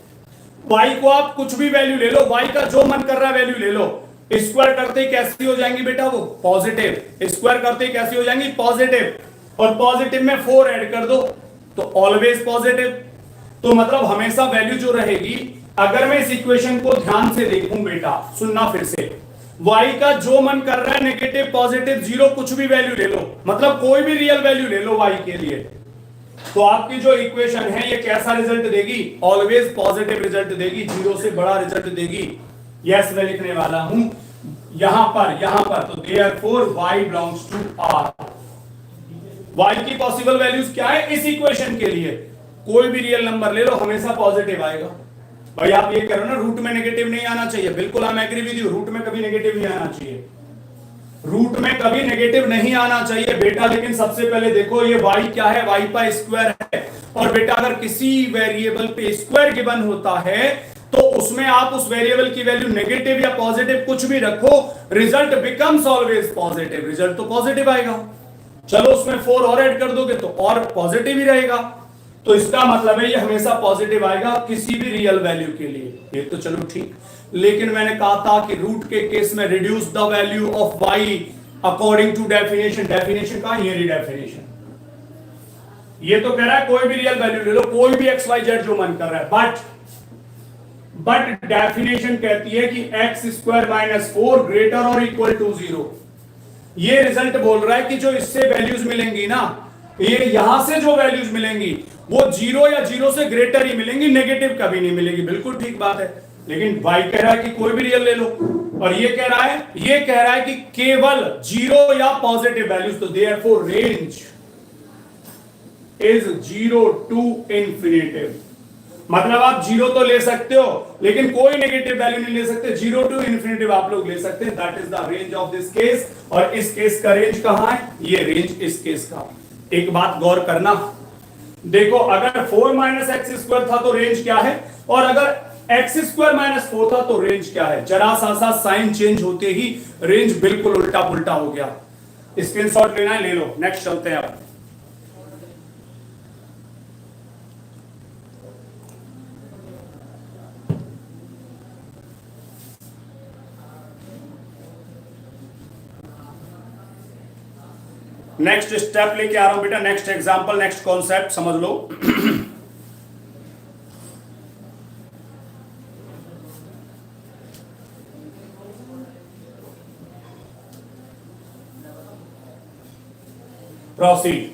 y को आप कुछ भी वैल्यू ले लो, y का जो मन कर रहा है वैल्यू ले लो। स्क्वायर करते ही कैसी हो जाएंगी बेटा? वो पॉजिटिव। स्क्वायर करते ही कैसी हो जाएंगी? पॉजिटिव। और पॉजिटिव में 4 ऐड कर दो तो ऑलवेज पॉजिटिव। तो मतलब हमेशा वैल्यू जो रहेगी, अगर मैं इस इक्वेशन को ध्यान से देखूं बेटा, सुनना फिर से, y का जो मन कर रहा है नेगेटिव, पॉजिटिव, 0 कुछ भी वैल्यू ले लो, मतलब कोई भी रियल वैल्यू ले लो y के लिए, तो आपकी जो इक्वेशन है ये कैसा रिजल्ट देगी? ऑलवेज पॉजिटिव रिजल्ट देगी, 0 से बड़ा रिजल्ट देगी। यस मैं लिखने वाला हूं यहां पर। तो therefore y belongs to R। y की पॉसिबल वैल्यूज क्या है इस इक्वेशन के लिए? कोई भी रियल नंबर ले लो, हमेशा पॉजिटिव आएगा। भाई आप ये कह रहे हो ना रूट में नेगेटिव नहीं आना चाहिए, बिल्कुल I agree with you, root में कभी नेगेटिव नहीं आना चाहिए, रूट में कभी नेगेटिव नहीं आना चाहिए बेटा। लेकिन सबसे पहले देखो ये y क्या है? y का स्क्वायर है। और बेटा अगर किसी वेरिएबल पे स्क्वायर गिवन होता है तो उसमें आप उस वेरिएबल की वैल्यू नेगेटिव या पॉजिटिव कुछ भी रखो, result becomes always positive, result तो पॉजिटिव आएगा। चलो उसमें 4 और ऐड कर दोगे तो और पॉजिटिव ही रहेगा। तो इसका मतलब है ये हमेशा पॉजिटिव आएगा किसी भी रियल वैल्यू के लिए। ये तो चलो ठीक, लेकिन मैंने कहा था कि रूट के केस में reduce the value of y according to definition. Definition का ये डेफिनेशन, ये तो कह रहा है कोई भी रियल वैल्यू ले लो, कोई भी xyz जो मन कर रहा है, बट डेफिनेशन कहती है कि x² - 4 ग्रेटर और इक्वल टू 0। ये रिजल्ट बोल रहा है कि जो इससे वैल्यूज मिलेंगी ना, ये यहां से जो वैल्यूज मिलेंगी वो 0 या 0 से ग्रेटर ही मिलेंगी, नेगेटिव कभी नहीं मिलेगी। बिल्कुल ठीक बात है। लेकिन y कह रहा है कि कोई भी रियल ले लो, और ये कह रहा है कि केवल जीरो या पॉजिटिव वैल्यूज। तो therefore range is 0 to infinitive, मतलब आप जीरो तो ले सकते हो लेकिन कोई नेगेटिव वैल्यू नहीं ले सकते, 0 टू इंफिनिटिव आप लोग ले सकते हैं। That is the range of this case. और इस केस का रेंज कहां है? ये रेंज इस केस का। एक बात गौर करना, देखो अगर 4 माइनस एक्स स्क्वायर था तो रेंज क्या है, और अगर एक्स स्क्वायर माइनस 4 था तो रेंज क्या है। जरा सा साइन चेंज होते ही रेंज बिल्कुल उल्टा पुल्टा हो गया। स्क्रीनशॉट लेना है ले लो। नेक्स्ट चलते हैं अब। नेक्स्ट स्टेप लेके आ रहा हूं बेटा, नेक्स्ट एग्जांपल, नेक्स्ट कॉन्सेप्ट समझ लो। प्रोसीड।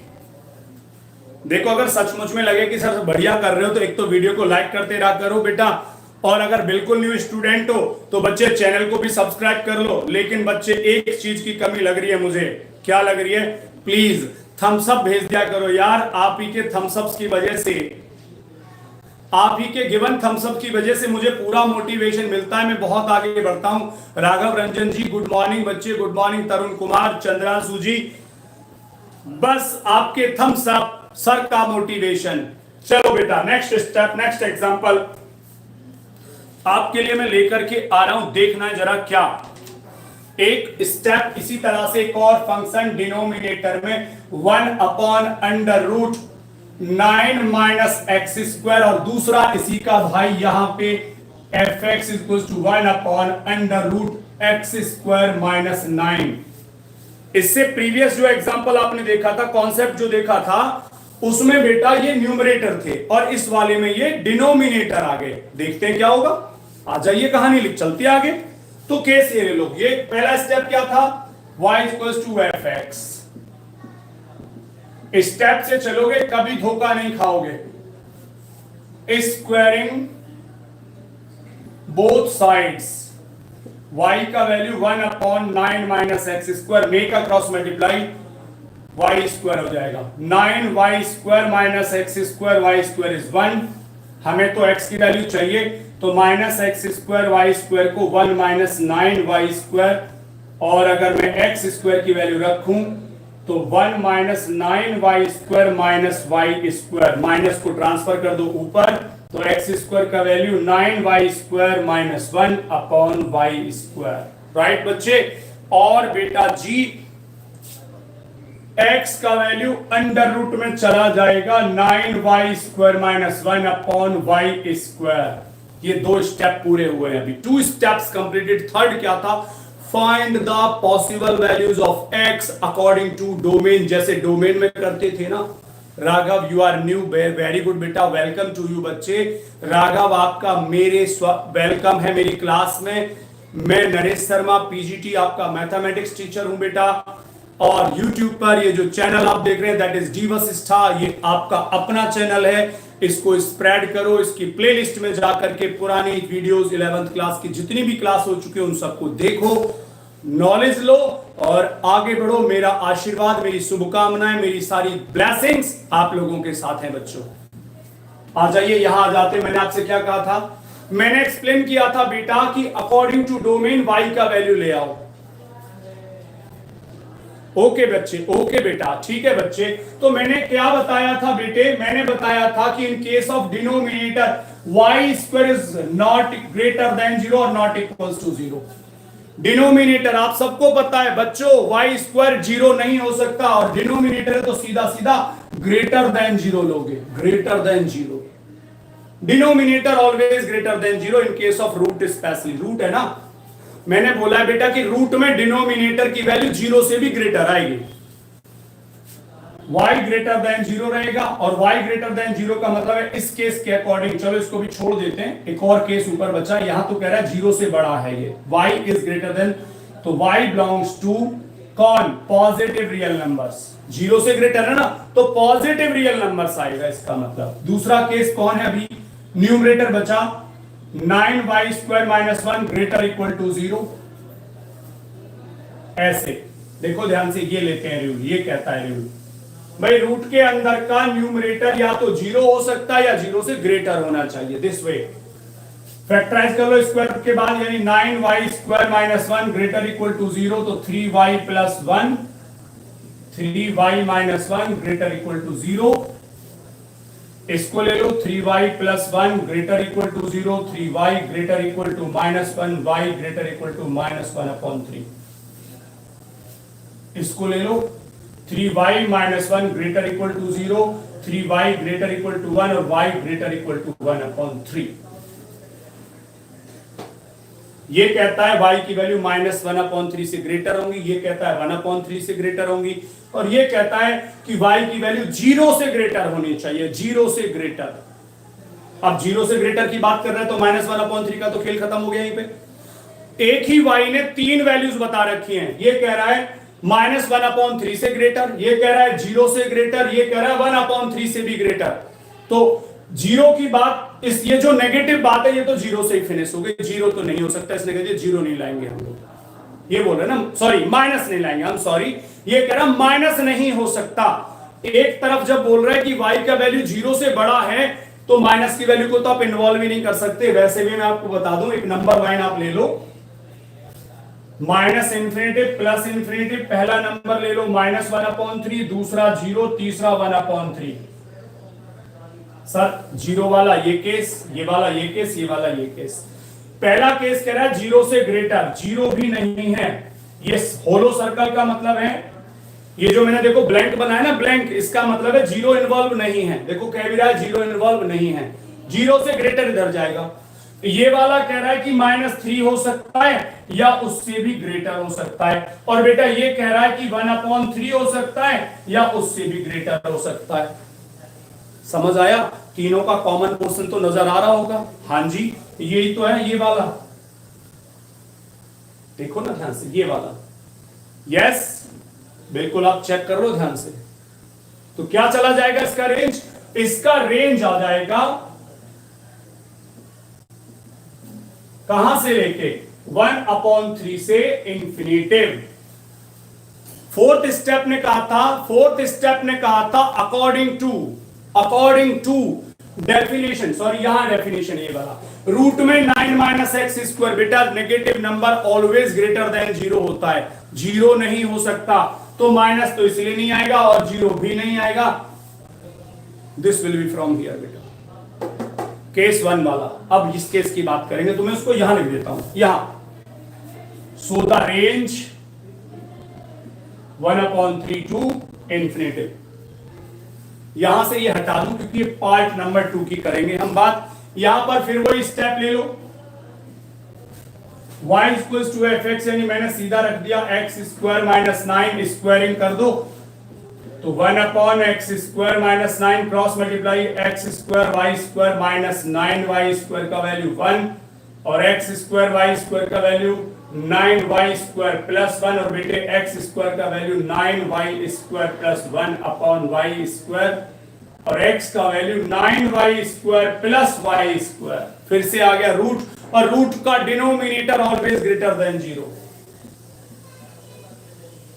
देखो अगर सचमुच में लगे कि सर बढ़िया कर रहे हो तो एक तो वीडियो को लाइक करते रहा करो बेटा, और अगर बिल्कुल न्यू स्टूडेंट हो तो बच्चे चैनल को भी सब्सक्राइब कर लो। लेकिन बच्चे एक चीज की कमी लग रही है मुझे, क्या लग रही है? प्लीज थम्स अप भेज दिया करो यार। आप ही के थम्स अप की वजह से, आप ही के गिवन थम्स अप की वजह से मुझे पूरा मोटिवेशन मिलता है, मैं बहुत आगे बढ़ता हूं। राघव रंजन जी गुड मॉर्निंग बच्चे, गुड मॉर्निंग। तरुण कुमार, चंद्रांशु जी, बस आपके थम्स अप सर का मोटिवेशन। चलो बेटा नेक्स्ट स्टेप, नेक्स्ट एग्जांपल आपके लिए मैं लेकर के आ रहा हूं, देखना है जरा क्या। एक स्टेप इसी तरह से एक और फंक्शन डिनोमिनेटर में 1 upon under root 9 minus x square, और दूसरा इसी का भाई यहां पे f x equal to 1 upon under root x square minus 9। इससे प्रीवियस जो एग्जांपल आपने देखा था, कॉन्सेप्ट जो देखा था, उसमें बेटा ये न्यूमरेटर थे और इस वाले में ये डिनोमिनेटर आ गए। देखते हैं क्या होगा, आ जाइए कहानी लिख चलती आगे। तो केस ये ले लो, ये पहला स्टेप क्या था? y equals to f x. Step से चलोगे कभी धोखा नहीं खाओगे। स्क्वायरिंग बोथ साइड्स, y का value 1 upon 9 minus x square, make का क्रॉस मल्टीप्लाई, y स्क्वायर हो जाएगा। 9y square minus x square, y square is 1। हमें तो x की वैल्यू चाहिए, तो minus x square y square को 1 माइनस 9y स्क्वायर, और अगर मैं x स्क्वायर की वैल्यू रखूं तो 1 minus 9y square minus y square, minus को ट्रांसफर कर दो ऊपर, तो x स्क्वायर का value 9y square minus 1 upon y square. Right बच्चे? और बेटा जी x का वैल्यू अंडर रूट में चला जाएगा, 9y square minus 1 upon y square. ये दो स्टेप पूरे हुए हैं, अभी 2 स्टेप्स कंप्लीटेड। थर्ड क्या था? Find the possible values of x according to domain, जैसे डोमेन में करते थे ना। Raghav you are new, very good बेटा, वेलकम टू यू बच्चे। राघव आपका मेरे वेलकम है मेरी क्लास में। मैं नरेश शर्मा पीजीटी आपका मैथमेटिक्स टीचर हूं बेटा, और YouTube पर ये जो चैनल आप देख रहे हैं दैट इज डीवस स्टार, ये आपका अपना चैनल है। इसको स्प्रेड करो, इसकी प्लेलिस्ट में जाकर के पुरानी वीडियोस 11th क्लास की जितनी भी क्लास हो चुके हैं उन सबको देखो, नॉलेज लो और आगे बढ़ो। मेरा आशीर्वाद, मेरी शुभकामनाएं, मेरी सारी ब्लेसिंग्स आप लोगों के साथ हैं बच्चों। आ जाइए यहां आ जाते। मैंने आपसे क्या कहा था? मैंने एक्सप्लेन किया था बेटा कि अकॉर्डिंग टू डोमेन y का वैल्यू ले आओ। ओके बच्चे, ओके बेटा, ठीक है बच्चे। तो मैंने क्या बताया था बेटे? मैंने बताया था कि इन case of denominator y square is not greater than 0 और नॉट इक्वल्स टू 0। डिनोमिनेटर आप सबको पता है बच्चों, y स्क्वायर 0 नहीं हो सकता, और डिनोमिनेटर है तो सीधा सीधा ग्रेटर देन 0 लोगे, greater than 0। Denominator always greater than 0 in case of root, specially root है ना। मैंने बोला है बेटा कि रूट में डिनोमिनेटर की वैल्यू 0 से भी ग्रेटर आएगी। y ग्रेटर देन 0 रहेगा, और y ग्रेटर देन 0 का मतलब है इस केस के अकॉर्डिंग, चलो इसको भी छोड़ देते हैं, एक और केस ऊपर बचा। यहां तो कह रहा है 0 से बड़ा है ये, y इज ग्रेटर देन, तो y बिलोंग्स टू कौन? Positive real numbers. 0 से ग्रेटर है ना, तो पॉजिटिव रियल नंबर्स आएगा इसका मतलब। दूसरा केस कौन है? अभी न्यूमरेटर बचा, 9y² - 1 ग्रेटर इक्वल टू 0। ऐसे देखो ध्यान से, ये लेते हैं रूल। ये कहता है रूल भाई रूट के अंदर का न्यूमरेटर या तो 0 हो सकता है या 0 से ग्रेटर होना चाहिए। दिस वे फैक्टराइज कर लो स्क्वायर रूट के बाद, यानी 9y² - 1 ग्रेटर इक्वल टू 0, तो 3y + 1, 3y - 1 greater equal to 0। इसको ले लो 3y + 1 greater equal to 0, 3y greater equal to -1, y greater equal to -1/3। इसको ले लो 3y - 1 greater equal to 0, 3y greater equal to 1 और y ग्रेटर इक्वल टू 1/3। ये कहता है y की वैल्यू -1/3 से ग्रेटर होंगी, ये कहता है 1/3 से ग्रेटर होंगी, और ये कहता है कि y की वैल्यू 0 से ग्रेटर होनी चाहिए, 0 से ग्रेटर। अब 0 से ग्रेटर की बात कर रहे हैं तो -1/3 का तो खेल खत्म हो गया यहीं पे। एक ही y ने 3 वैल्यूज बता रखी हैं। ये कह रहा है -1/3 से ग्रेटर, ये कह रहा है 0 से ग्रेटर, ये कह रहा है 1/3 से भी ग्रेटर। तो 0 की बात, इस ये जो नेगेटिव बात है ये तो 0 से ही फिनिश हो गई। 0 तो नहीं हो सकता, इसने कह दिया 0 नहीं लाएंगे हम लोग। ये बोल रहे ना, सॉरी माइनस नहीं लाएंगे हम, सॉरी ये कह रहा माइनस नहीं हो सकता। एक तरफ जब बोल रहा है कि y का वैल्यू 0 से बड़ा है तो माइनस की वैल्यू को तो आप इन्वॉल्व ही नहीं कर सकते। वैसे भी मैं आपको बता दूं, एक नंबर लाइन आप ले लो, -∞ +∞, पहला नंबर ले लो -1/3, दूसरा 0, तीसरा 1/3। सर 0 वाला ये केस, ये वाला ये केस, ये वाला ये केस। पहला केस कह रहा है 0 से ग्रेटर, 0 भी नहीं है। ये होलो सर्कल का मतलब है, ये जो मैंने देखो ब्लैंक बनाया ना, ब्लैंक, इसका मतलब है 0 इन्वॉल्व नहीं है। देखो कह भी रहा है 0 इन्वॉल्व नहीं है, 0 से ग्रेटर इधर जाएगा। ये वाला कह रहा है कि -3 हो सकता है या उससे भी ग्रेटर हो सकता है, और बेटा ये कह रहा है कि 1/3 हो सकता है या उससे भी ग्रेटर हो सकता है। समझ आया? तीनों का कॉमन पोर्शन तो नजर आ रहा होगा। हाँ जी, यही तो है, ये वाला देखो ना ध्यान से, ये वाला। यस बिल्कुल, आप चेक कर लो ध्यान से। तो क्या चला जाएगा इसका रेंज? इसका रेंज आ जाएगा कहां से लेके 1/3 से इंफिनिटिव। फोर्थ स्टेप ने कहा था अकॉर्डिंग टू डेफिनेशन, सॉरी यहां डेफिनेशन ये वाला, रूट में 9 - x²। बेटा negative number always greater than 0 होता है, 0 नहीं हो सकता, तो माइनस तो इसलिए नहीं आएगा और 0 भी नहीं आएगा। This will B from here बेटा, केस 1 वाला। अब इस केस की बात करेंगे तो मैं उसको यहां लिख देता हूं, यहां। So the range 1/3 to infinity. यहां से ये हटा दूं क्योंकि ये पार्ट नंबर 2 की करेंगे हम बात। यहां पर फिर वही स्टेप ले लो, y = fx, यानी मैंने सीधा रख दिया x² - 9, स्क्वायरिंग कर दो तो 1/x² - 9 cross multiply x² y² - 9y² का वैल्यू 1 और x² y² का वैल्यू 9y² + 1 और बेटे x² का वैल्यू 9y² + 1/y² और x का वैल्यू 9y² + y²। फिर से आ गया रूट, और रूट का denominator always greater than 0,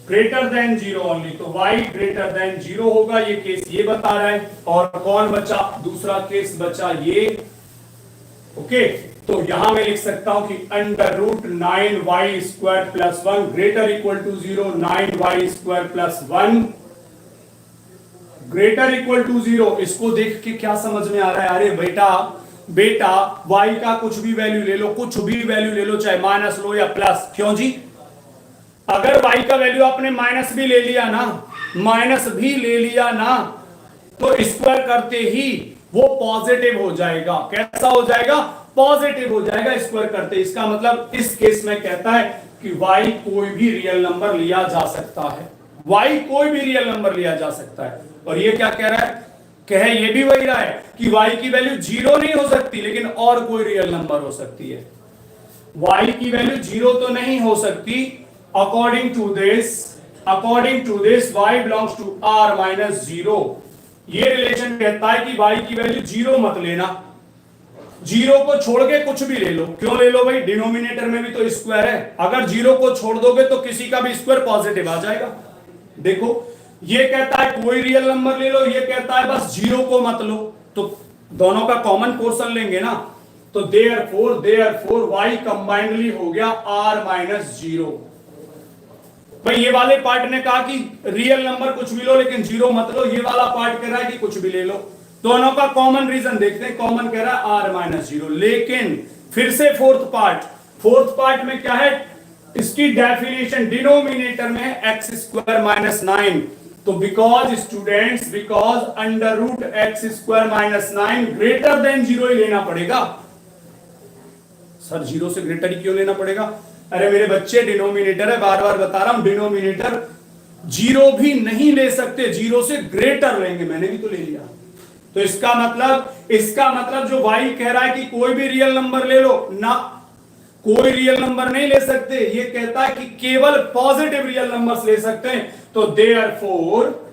greater than 0 only, तो y ग्रेटर देन 0 होगा। ये केस ये बता रहा है। और कौन बचा? दूसरा केस बचा ये। ओके, तो यहां मैं लिख सकता हूं कि √9y² + 1 greater equal to 0, 9y² + 1 greater equal to 0। इसको देख के क्या समझ में आ रहा है? अरे बेटा y का कुछ भी वैल्यू ले लो, कुछ भी वैल्यू ले लो, चाहे माइनस लो या प्लस। क्यों जी? अगर y का वैल्यू आपने माइनस भी ले लिया ना, तो स्क्वायर करते ही वो पॉजिटिव हो जाएगा। कैसा हो जाएगा? पॉजिटिव हो जाएगा स्क्वायर करते। इसका मतलब इस केस में कहता है कि y कोई भी रियल नंबर लिया जा सकता है, y कोई भी रियल नंबर लिया जा सकता है। और ये क्या कह रहा है? ये भी वही रहा है कि y की वैल्यू 0 नहीं हो सकती, लेकिन और कोई रियल नंबर हो सकती है। y की वैल्यू 0 तो नहीं हो सकती। According to this y belongs to r - 0। ये रिलेशन कहता है कि y की वैल्यू 0 मत लेना, जीरो को छोड़ के कुछ भी ले लो। क्यों ले लो भाई, डिनोमिनेटर में भी तो स्क्वायर है। अगर जीरो को छोड़ दोगे तो किसी का भी स्क्वायर पॉजिटिव आ जाएगा। देखो ये कहता है कोई रियल नंबर ले लो, ये कहता है बस जीरो को मत लो, तो दोनों का कॉमन पोर्शन लेंगे ना। तो देयरफॉर वाई कंबाइंडली हो गया r माइनस जीरो। भाई ये वाले पार्ट ने कहा कि रियल नंबर कुछ भी लो लेकिन जीरो मत लो, ये वाला पार्ट कह रहा है कि कुछ भी ले लो। दोनों का कॉमन रीजन देखते हैं, कॉमन कह रहा है r माइनस जीरो। लेकिन फिर से फोर्थ पार्ट में क्या है, इसकी डेफिनेशन डिनोमिनेटर में एक्स स्क्वायर माइनस 9। तो because students, because under root x square minus 9 greater than zero ही लेना पड़ेगा। सर जीरो से ग्रेटर ही क्यों लेना पड़ेगा? अरे मेरे बच्चे डिनोमिनेटर है, बार बार बता रहा हूं, डिनोमिनेटर जीरो भी नहीं ले सकते, जीरो से ग्रेटर लेंगे। मैंने भी तो ले लिया। तो इसका मतलब जो y कह रहा है कि कोई भी रियल नंबर ले लो ना, कोई रियल नंबर नहीं ले सकते, ये कहता है कि केवल पॉजिटिव रियल नंबर्स ले सकते हैं। तो therefore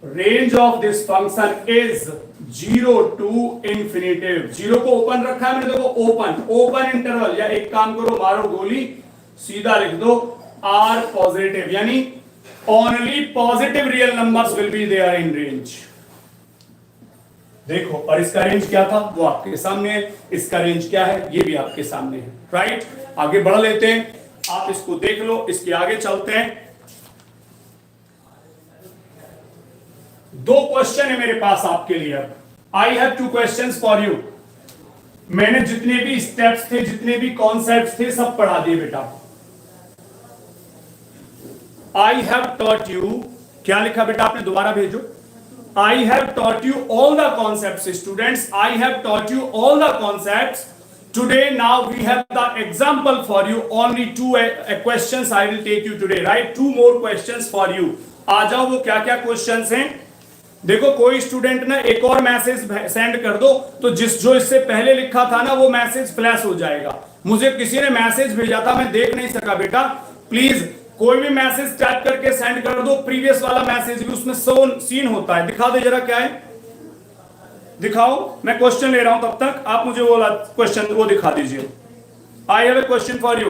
range of this function is 0 to infinitive. Zero को ओपन रखा है मैंने, देखो ओपन इंटरवल, या एक काम करो मारो गोली सीधा लिख दो r पॉजिटिव, यानी only positive real numbers will be there in range. देखो, और इसका रेंज क्या था वो आपके सामने है, इसका रेंज क्या है ये भी आपके सामने है। राइट, आगे बढ़ लेते हैं, आप इसको देख लो, इसके आगे चलते हैं। दो क्वेश्चन है मेरे पास आपके लिए। अब I have 2 questions for you. मैंने जितने भी स्टेप्स थे, जितने भी कॉन्सेप्ट्स थे, सब पढ़ा दिए बेटा। आई हैव टॉट यू, क्या लिखा बेटा आपने, दोबारा भेजो। I have taught you all the concepts, students. I have taught you all the concepts. Today, now we have the example for you. Only 2 questions I will take you today. Right? 2 more questions for you. आ जाओ, वो क्या क्या questions हैं। देखो, कोई student ना एक और मैसेज सेंड कर दो, तो जो इससे पहले लिखा था ना वो मैसेज फ्लैश हो जाएगा। मुझे किसी ने मैसेज भेजा था, मैं देख नहीं सका बेटा। प्लीज कोई भी मैसेज टाइप करके सेंड कर दो, प्रीवियस वाला मैसेज भी उसमें सीन होता है। दिखा दे जरा क्या है, दिखाओ। मैं क्वेश्चन ले रहा हूं, तब तक आप मुझे वो क्वेश्चन वो दिखा दीजिए। I have a question for you.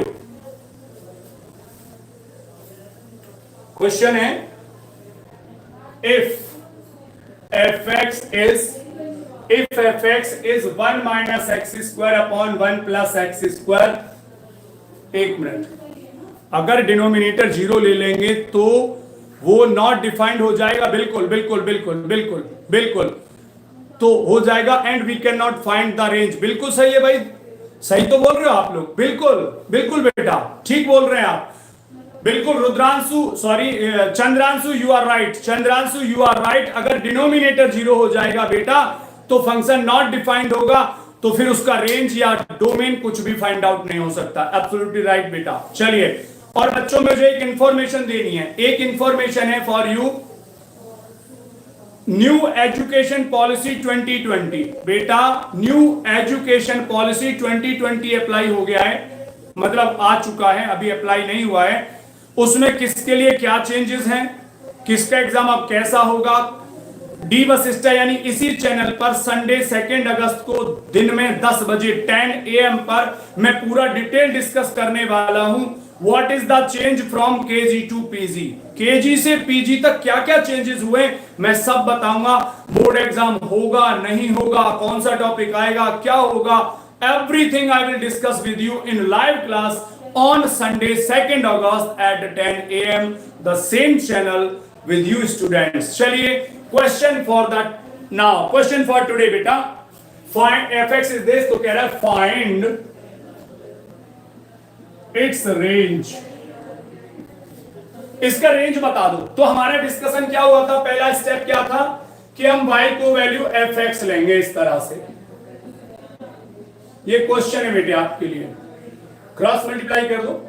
Question है, if fx is 1 minus x square upon 1 plus x square। एक मिनट, अगर डिनोमिनेटर जीरो ले लेंगे तो वो नॉट डिफाइंड हो जाएगा। बिल्कुल तो हो जाएगा। And we can not find the range. बिल्कुल सही है भाई, सही तो बोल रहे हो आप लोग। बिल्कुल बेटा, ठीक बोल रहे हैं आप। बिल्कुल Rudranshu, sorry Chandranshu, you are right. अगर डिनोमिनेटर जीरो हो जाएगा बेटा तो फंक्शन नॉट डिफाइंड होगा, तो फिर उसका रेंज या डोमेन कुछ भी फाइंड आउट नहीं हो सकता। एब्सोल्युटली राइट बेटा। चलिए, और बच्चों में मुझे एक इंफॉर्मेशन देनी है। एक इंफॉर्मेशन है for you, new education policy 2020। बेटा न्यू एजुकेशन पॉलिसी 2020 अप्लाई हो गया है, मतलब आ चुका है, अभी अप्लाई नहीं हुआ है। उसमें किसके लिए क्या चेंजेस हैं, किसका एग्जाम अब कैसा होगा, डी वशिष्ठा यानी इसी चैनल पर संडे 2 अगस्त को दिन में 10 बजे 10 AM पर मैं पूरा डिटेल डिस्कस करने वाला हूं। What is the change from KG to PG, KG से पीजी तक क्या क्या चेंजेस हुए मैं सब बताऊंगा। बोर्ड एग्जाम होगा नहीं होगा, कौन सा टॉपिक आएगा, क्या होगा, everything I will discuss with you in live class on Sunday 2 August at 10 AM, the same channel with you students। चलिए, question for that now, question for today बेटा, फाइंड fx इज दिस, तो कह रहा है find its range. इसका range बता दो। तो हमारा डिस्कशन क्या हुआ था, पहला स्टेप क्या था कि हम y को वैल्यू fx लेंगे इस तरह से। ये क्वेश्चन है बेटे आपके लिए, क्रॉस मल्टीप्लाई कर दो।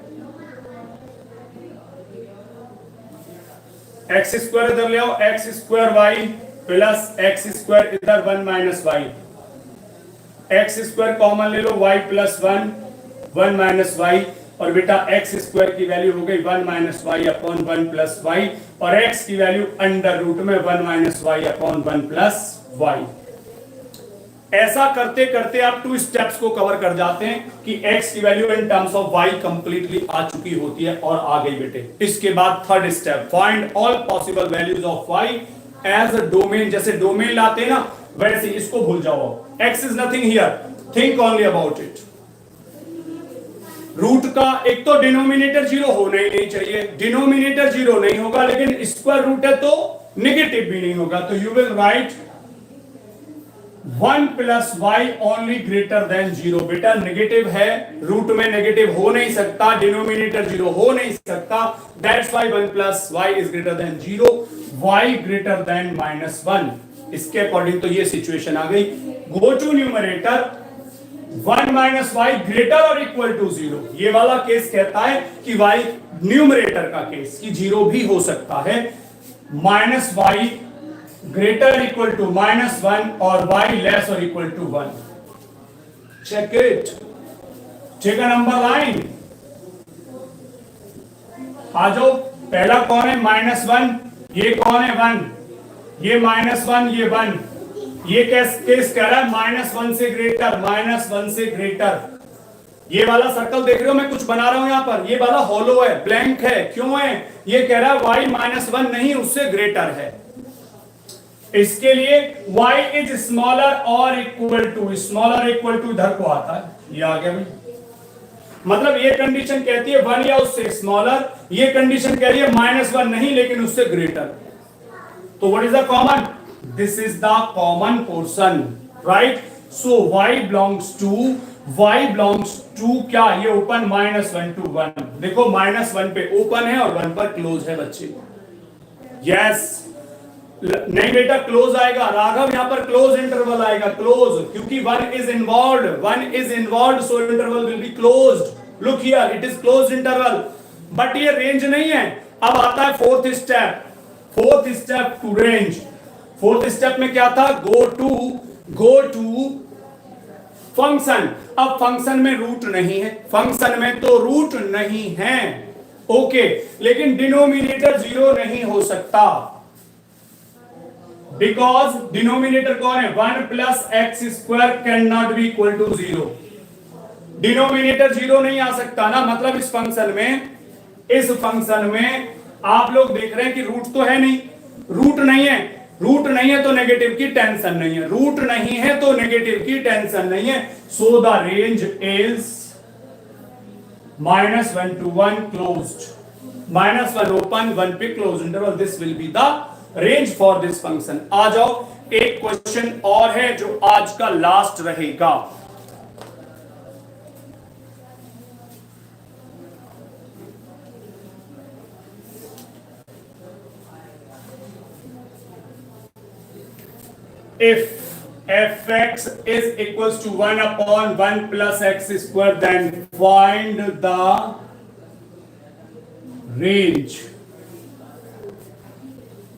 एक्स स्क्वायर इधर ले आओ, x square y plus x square इधर 1 minus y. X square common ले लो, वाई प्लस 1 माइनस वाई, और बेटा एक्स स्क्वायर की वैल्यू हो गई 1 minus y upon 1 plus y, और एक्स की वैल्यू अंडर रूट में 1 minus y upon 1 plus y. ऐसा करते करते आप 2 स्टेप्स को कवर कर जाते हैं कि x की value in terms of y completely आ चुकी होती है और आ गई बेटे। इसके बाद third step, find all possible values of y as a domain. जैसे डोमेन लाते हैं ना वैसे इसको भूल जाओ, x is nothing here, think only about it. Root का एक तो डिनोमिनेटर जीरो होना ही नहीं चाहिए, डिनोमिनेटर जीरो नहीं होगा, लेकिन स्क्वायर रूट है तो नेगेटिव भी नहीं होगा, तो you will write 1 plus y only greater than zero. बेटा नेगेटिव है, रूट में नेगेटिव हो नहीं सकता, डिनोमिनेटर जीरो हो नहीं सकता, that's y 1 plus y is greater than zero, y greater than -1। इसके अकॉर्डिंग तो ये सिचुएशन आ गई। Go to numerator, 1 minus y greater और इक्वल टू जीरो। ये वाला केस कहता है कि वाई न्यूमरेटर का केस कि जीरो भी हो सकता है, minus y greater equal to -1 और y लेस और equal to 1। Check it, take a number line. आ जाओ, पहला कौन है -1, ये कौन है 1, ये -1 ये 1, ये केस कह रहा है -1 से ग्रेटर, -1 से ग्रेटर। ये वाला सर्कल देख रहे हो मैं कुछ बना रहा हूं यहां पर, ये वाला हॉलो है, ब्लैंक है, क्यों है? ये कह रहा है y -1 नहीं उससे ग्रेटर है। इसके लिए y इज स्मॉलर और equal to, smaller equal to इधर को आता है, ये आ गया भाई। मतलब ये कंडीशन कहती है 1 या उससे स्मॉलर, ये कंडीशन कह रही है -1 नहीं लेकिन उससे ग्रेटर। तो what is the common? This is the common portion, right? So y belongs to क्या? ये ओपन -1 to 1। देखो -1 पे ओपन है और 1 पर क्लोज है बच्चे। यस, नहीं बेटा क्लोज आएगा राघव, यहां पर क्लोज इंटरवल आएगा, क्लोज, क्योंकि 1 is involved, so interval will be closed. Look here, it is closed interval, but ये रेंज नहीं है। अब आता है fourth step to range. Fourth step में क्या था? Go to function. अब फंक्शन में रूट नहीं है, फंक्शन में तो रूट नहीं है, ओके, लेकिन डिनोमिनेटर जीरो नहीं हो सकता, बिकॉज डिनोमिनेटर कौन है? 1 plus x square can not be equal to zero. Denominator zero नहीं आ सकता ना, मतलब इस फंक्शन में आप लोग देख रहे हैं कि रूट तो है नहीं, रूट नहीं है तो नेगेटिव की टेंशन नहीं है, रूट नहीं है तो नेगेटिव की टेंशन नहीं है। So the range is -1 to 1 closed, -1 open, 1 पे close interval, this will be the range for this function. आ जाओ, एक क्वेश्चन और है जो आज का लास्ट रहेगा। If fx is equals to 1 upon 1 plus x square, then find the range।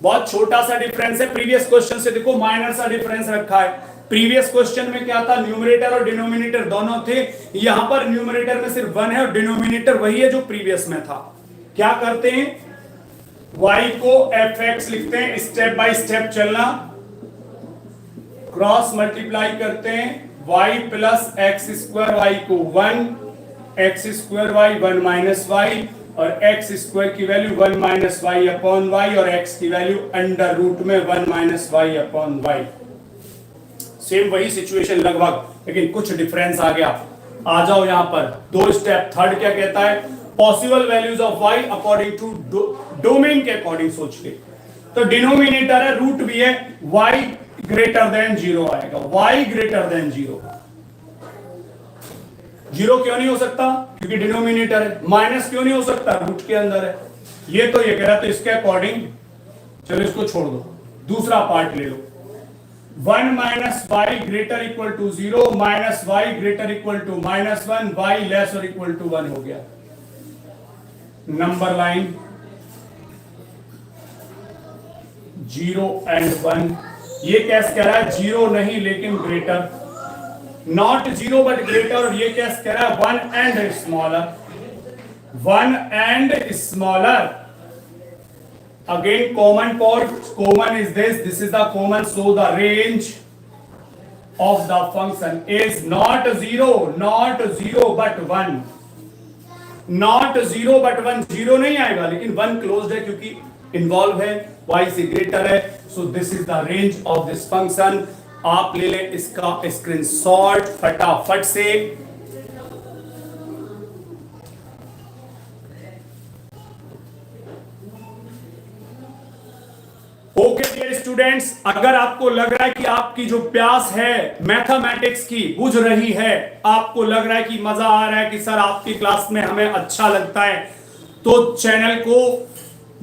बहुत छोटा सा डिफरेंस है प्रीवियस क्वेश्चन से, देखो माइनर सा डिफरेंस रखा है। प्रीवियस क्वेश्चन में क्या था? न्यूमरेटर और डिनोमिनेटर दोनों थे, यहां पर न्यूमरेटर में सिर्फ 1 है और डिनोमिनेटर वही है जो प्रीवियस में था। क्या करते हैं? y को fx लिखते हैं, स्टेप बाय स्टेप चलना, क्रॉस मल्टीप्लाई करते हैं, y plus x square, y को 1, x square y 1 minus y, और x स्क्वायर की value 1 minus y upon y, और x की वैल्यू अंडर रूट में 1 minus y upon y. Same वही सिचुएशन लगभग, लेकिन कुछ डिफरेंस आ गया। आ जाओ यहां पर, दो स्टेप। थर्ड क्या कहता है? Possible values of y according to domain के अकॉर्डिंग सोच के। तो डिनोमिनेटर है, रूट भी है, y ग्रेटर देन जीरो आएगा, y greater than zero. Zero क्यों नहीं हो सकता? क्योंकि डिनोमिनेटर है। माइनस क्यों नहीं हो सकता? रूट के अंदर है। ये तो ये कह रहा, तो इसके अकॉर्डिंग चलो इसको छोड़ दो, दूसरा पार्ट ले लो। 1 minus y greater equal to 0, minus y greater equal to -1, y less और इक्वल टू 1 हो गया। Number line 0 and 1। ये कैसे कह रहा है? 0 नहीं लेकिन ग्रेटर, नॉट 0 बट ग्रेटर। और ये कैसे कह रहा है? 1 and smaller, 1 and smaller. Again common is this is the common, so the range of the function is not 0 but 1, not 0 but 1, 0 नहीं आएगा लेकिन 1 क्लोज्ड है क्योंकि इन्वॉल्व है, y से ग्रेटर है. So this is the range of this function. आप ले लें इसका स्क्रीनशॉट फटाफट से. ओके डियर स्टूडेंट्स, अगर आपको लग रहा है कि आपकी जो प्यास है मैथमेटिक्स की बुझ रही है, आपको लग रहा है कि मजा आ रहा है कि सर आपकी क्लास में हमें अच्छा लगता है, तो चैनल को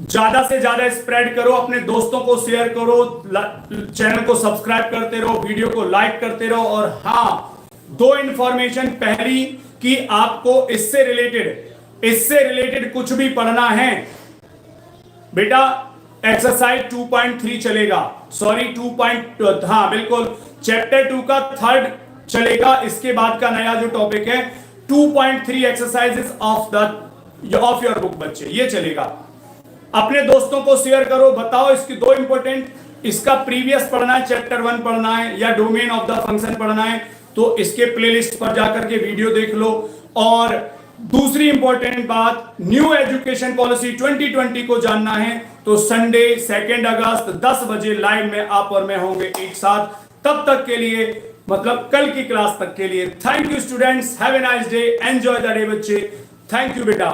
ज्यादा से ज्यादा स्प्रेड करो, अपने दोस्तों को शेयर करो, चैनल को सब्सक्राइब करते रहो, वीडियो को लाइक करते रहो. और हाँ, 2 इंफॉर्मेशन. पहली कि आपको इससे रिलेटेड कुछ भी पढ़ना है बेटा, एक्सरसाइज 2.3 चलेगा, सॉरी 2. हाँ बिल्कुल, चैप्टर 2 का 3rd चलेगा. इसके बाद का नया जो टॉपिक है 2.3 एक्सरसाइजेस ऑफ योर बुक बच्चे, ये चलेगा. अपने दोस्तों को शेयर करो, बताओ इसकी 2 इंपॉर्टेंट, इसका प्रीवियस पढ़ना है, चैप्टर 1 पढ़ना है या डोमेन ऑफ द फंक्शन पढ़ना है, तो इसके प्लेलिस्ट पर जाकर के वीडियो देख लो. और दूसरी इंपॉर्टेंट बात, न्यू एजुकेशन पॉलिसी 2020 को जानना है तो संडे 2 अगस्त 10 बजे लाइव में आप और मैं होंगे एक साथ. तब तक के लिए, मतलब कल की क्लास तक के लिए, thank you students, have a nice day, enjoy the day बच्चे. थैंक यू बेटा.